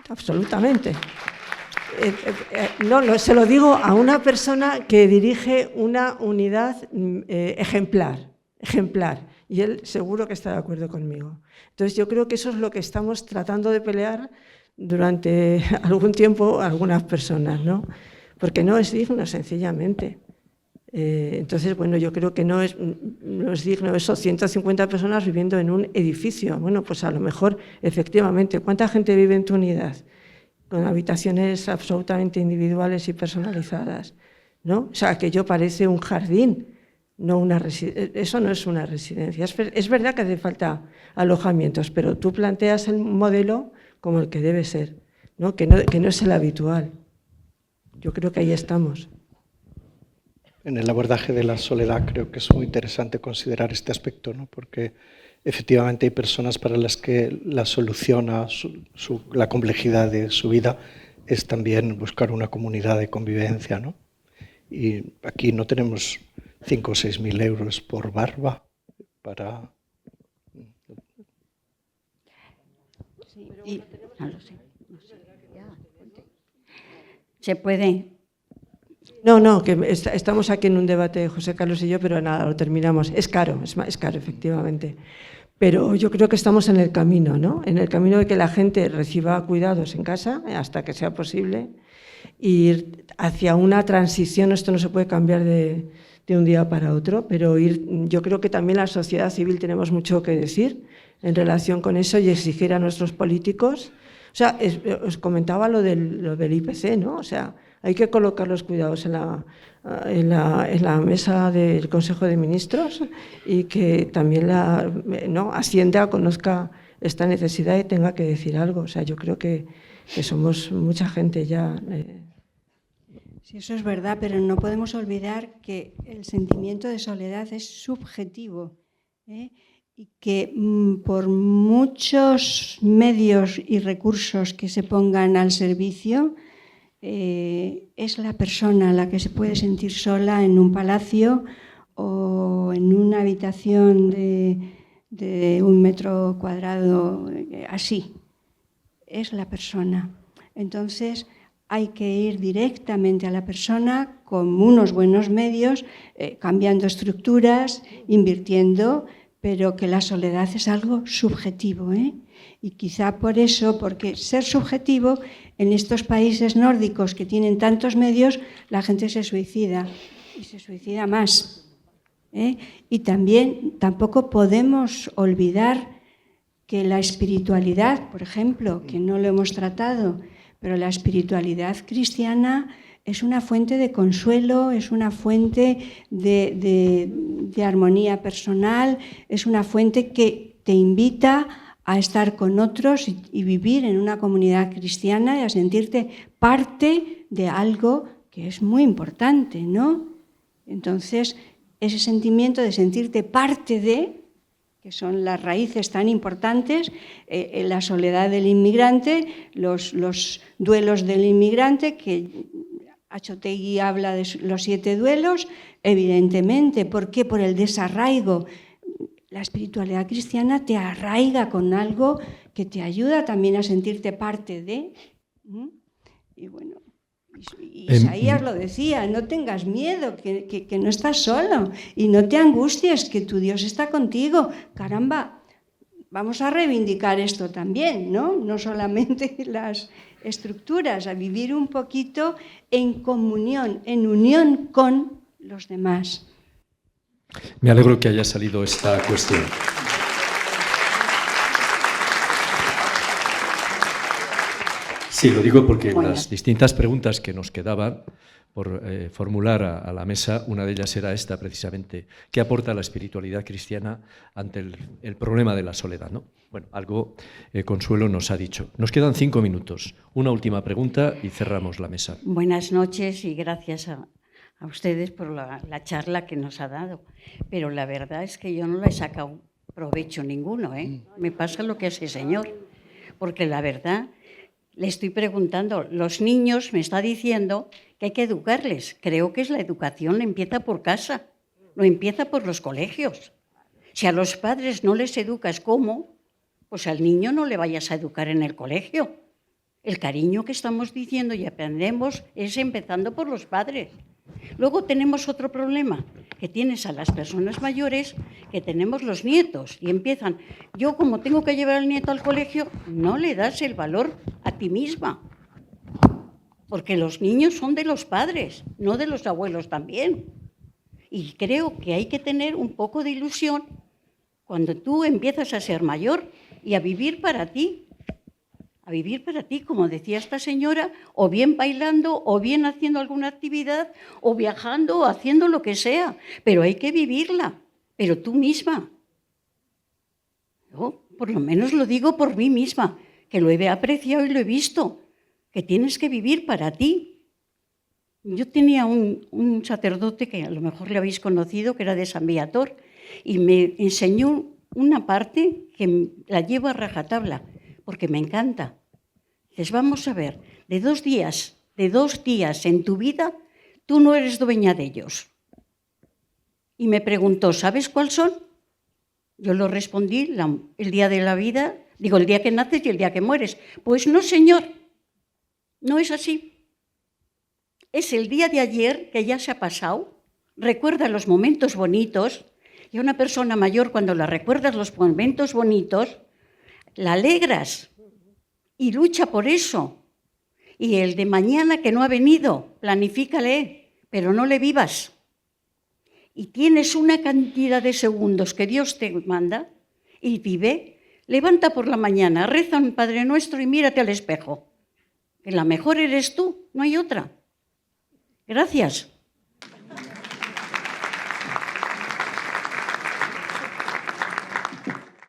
Absolutamente. Se lo digo a una persona que dirige una unidad ejemplar, y él seguro que está de acuerdo conmigo. Entonces yo creo que eso es lo que estamos tratando de pelear durante algún tiempo algunas personas, ¿no? Porque no es digno, sencillamente. Entonces, bueno, yo creo que no es digno eso, 150 personas viviendo en un edificio. Bueno, pues a lo mejor, efectivamente, ¿cuánta gente vive en tu unidad? Con habitaciones absolutamente individuales y personalizadas, ¿no? O sea, aquello parece un jardín, no una residencia. Eso no es una residencia. Es verdad que hace falta alojamientos, pero tú planteas el modelo como el que debe ser, ¿no? Que no es el habitual. Yo creo que ahí estamos. En el abordaje de la soledad creo que es muy interesante considerar este aspecto, ¿no? Porque efectivamente hay personas para las que la solución a la complejidad de su vida es también buscar una comunidad de convivencia, ¿no? Y aquí no tenemos 5 o 6 mil euros por barba para... Sí, no lo sé. ¿Se puede? No, que estamos aquí en un debate, José Carlos y yo, pero nada, lo terminamos. Es caro, efectivamente. Pero yo creo que estamos en el camino, ¿no? En el camino de que la gente reciba cuidados en casa, hasta que sea posible, y ir hacia una transición. Esto no se puede cambiar de de un día para otro, pero yo creo que también la sociedad civil tenemos mucho que decir en relación con eso y exigir a nuestros políticos. O sea, os comentaba lo del IPC, ¿no? O sea, hay que colocar los cuidados en la mesa del Consejo de Ministros y que también Hacienda conozca esta necesidad y tenga que decir algo. O sea, yo creo que somos mucha gente ya. Sí, eso es verdad, pero no podemos olvidar que el sentimiento de soledad es subjetivo, y que por muchos medios y recursos que se pongan al servicio, es la persona la que se puede sentir sola en un palacio o en una habitación de 1 metro cuadrado, así. Es la persona. Entonces, hay que ir directamente a la persona con unos buenos medios, cambiando estructuras, invirtiendo, pero que la soledad es algo subjetivo, Y quizá por eso, porque ser subjetivo, en estos países nórdicos que tienen tantos medios, la gente se suicida, y se suicida más. Y también tampoco podemos olvidar que la espiritualidad, por ejemplo, que no lo hemos tratado, pero la espiritualidad cristiana es una fuente de consuelo, es una fuente de armonía personal, es una fuente que te invita a estar con otros y vivir en una comunidad cristiana y a sentirte parte de algo que es muy importante, ¿no? Entonces, ese sentimiento de sentirte parte de, que son las raíces tan importantes, la soledad del inmigrante, los duelos del inmigrante, que Achotegui habla de los 7 duelos, evidentemente. ¿Por qué? Por el desarraigo. La espiritualidad cristiana te arraiga con algo que te ayuda también a sentirte parte de. Y bueno, Isaías lo decía, no tengas miedo, que no estás solo, y no te angusties, que tu Dios está contigo. Caramba, vamos a reivindicar esto también, ¿no? No solamente las estructuras, a vivir un poquito en comunión, en unión con los demás. Me alegro que haya salido esta cuestión. Sí, lo digo porque las distintas preguntas que nos quedaban por formular a la mesa, una de ellas era esta precisamente: ¿qué aporta la espiritualidad cristiana ante el problema de la soledad, ¿no? Bueno, algo Consuelo nos ha dicho. Nos quedan 5 minutos. Una última pregunta y cerramos la mesa. Buenas noches y gracias a ustedes por la charla que nos ha dado. Pero la verdad es que yo no le he sacado provecho ninguno, Me pasa lo que ese señor. Porque la verdad, le estoy preguntando, los niños me está diciendo que hay que educarles. Creo que la educación empieza por casa, no empieza por los colegios. Si a los padres no les educas cómo, pues al niño no le vayas a educar en el colegio. El cariño que estamos diciendo y aprendemos es empezando por los padres. Luego tenemos otro problema, que tienes a las personas mayores, que tenemos los nietos y empiezan, yo como tengo que llevar al nieto al colegio, no le das el valor a ti misma, porque los niños son de los padres, no de los abuelos también. Y creo que hay que tener un poco de ilusión cuando tú empiezas a ser mayor y a vivir para ti. A vivir para ti, como decía esta señora, o bien bailando, o bien haciendo alguna actividad, o viajando, o haciendo lo que sea. Pero hay que vivirla, pero tú misma. Yo, por lo menos lo digo por mí misma, que lo he apreciado y lo he visto, que tienes que vivir para ti. Yo tenía un sacerdote que a lo mejor le habéis conocido, que era de San Viator, y me enseñó una parte que la llevo a rajatabla, porque me encanta. Dices, vamos a ver, de 2 días en tu vida, tú no eres dueña de ellos. Y me preguntó, ¿sabes cuáles son? Yo lo respondí, el día de la vida, digo, el día que naces y el día que mueres. Pues no, señor, no es así. Es el día de ayer que ya se ha pasado, recuerda los momentos bonitos, y a una persona mayor, cuando la recuerdas los momentos bonitos, la alegras y lucha por eso. Y el de mañana que no ha venido, planifícale, pero no le vivas. y tienes una cantidad de segundos que Dios te manda y vive, levanta por la mañana, reza un Padre Nuestro y mírate al espejo. Que la mejor eres tú, no hay otra. Gracias.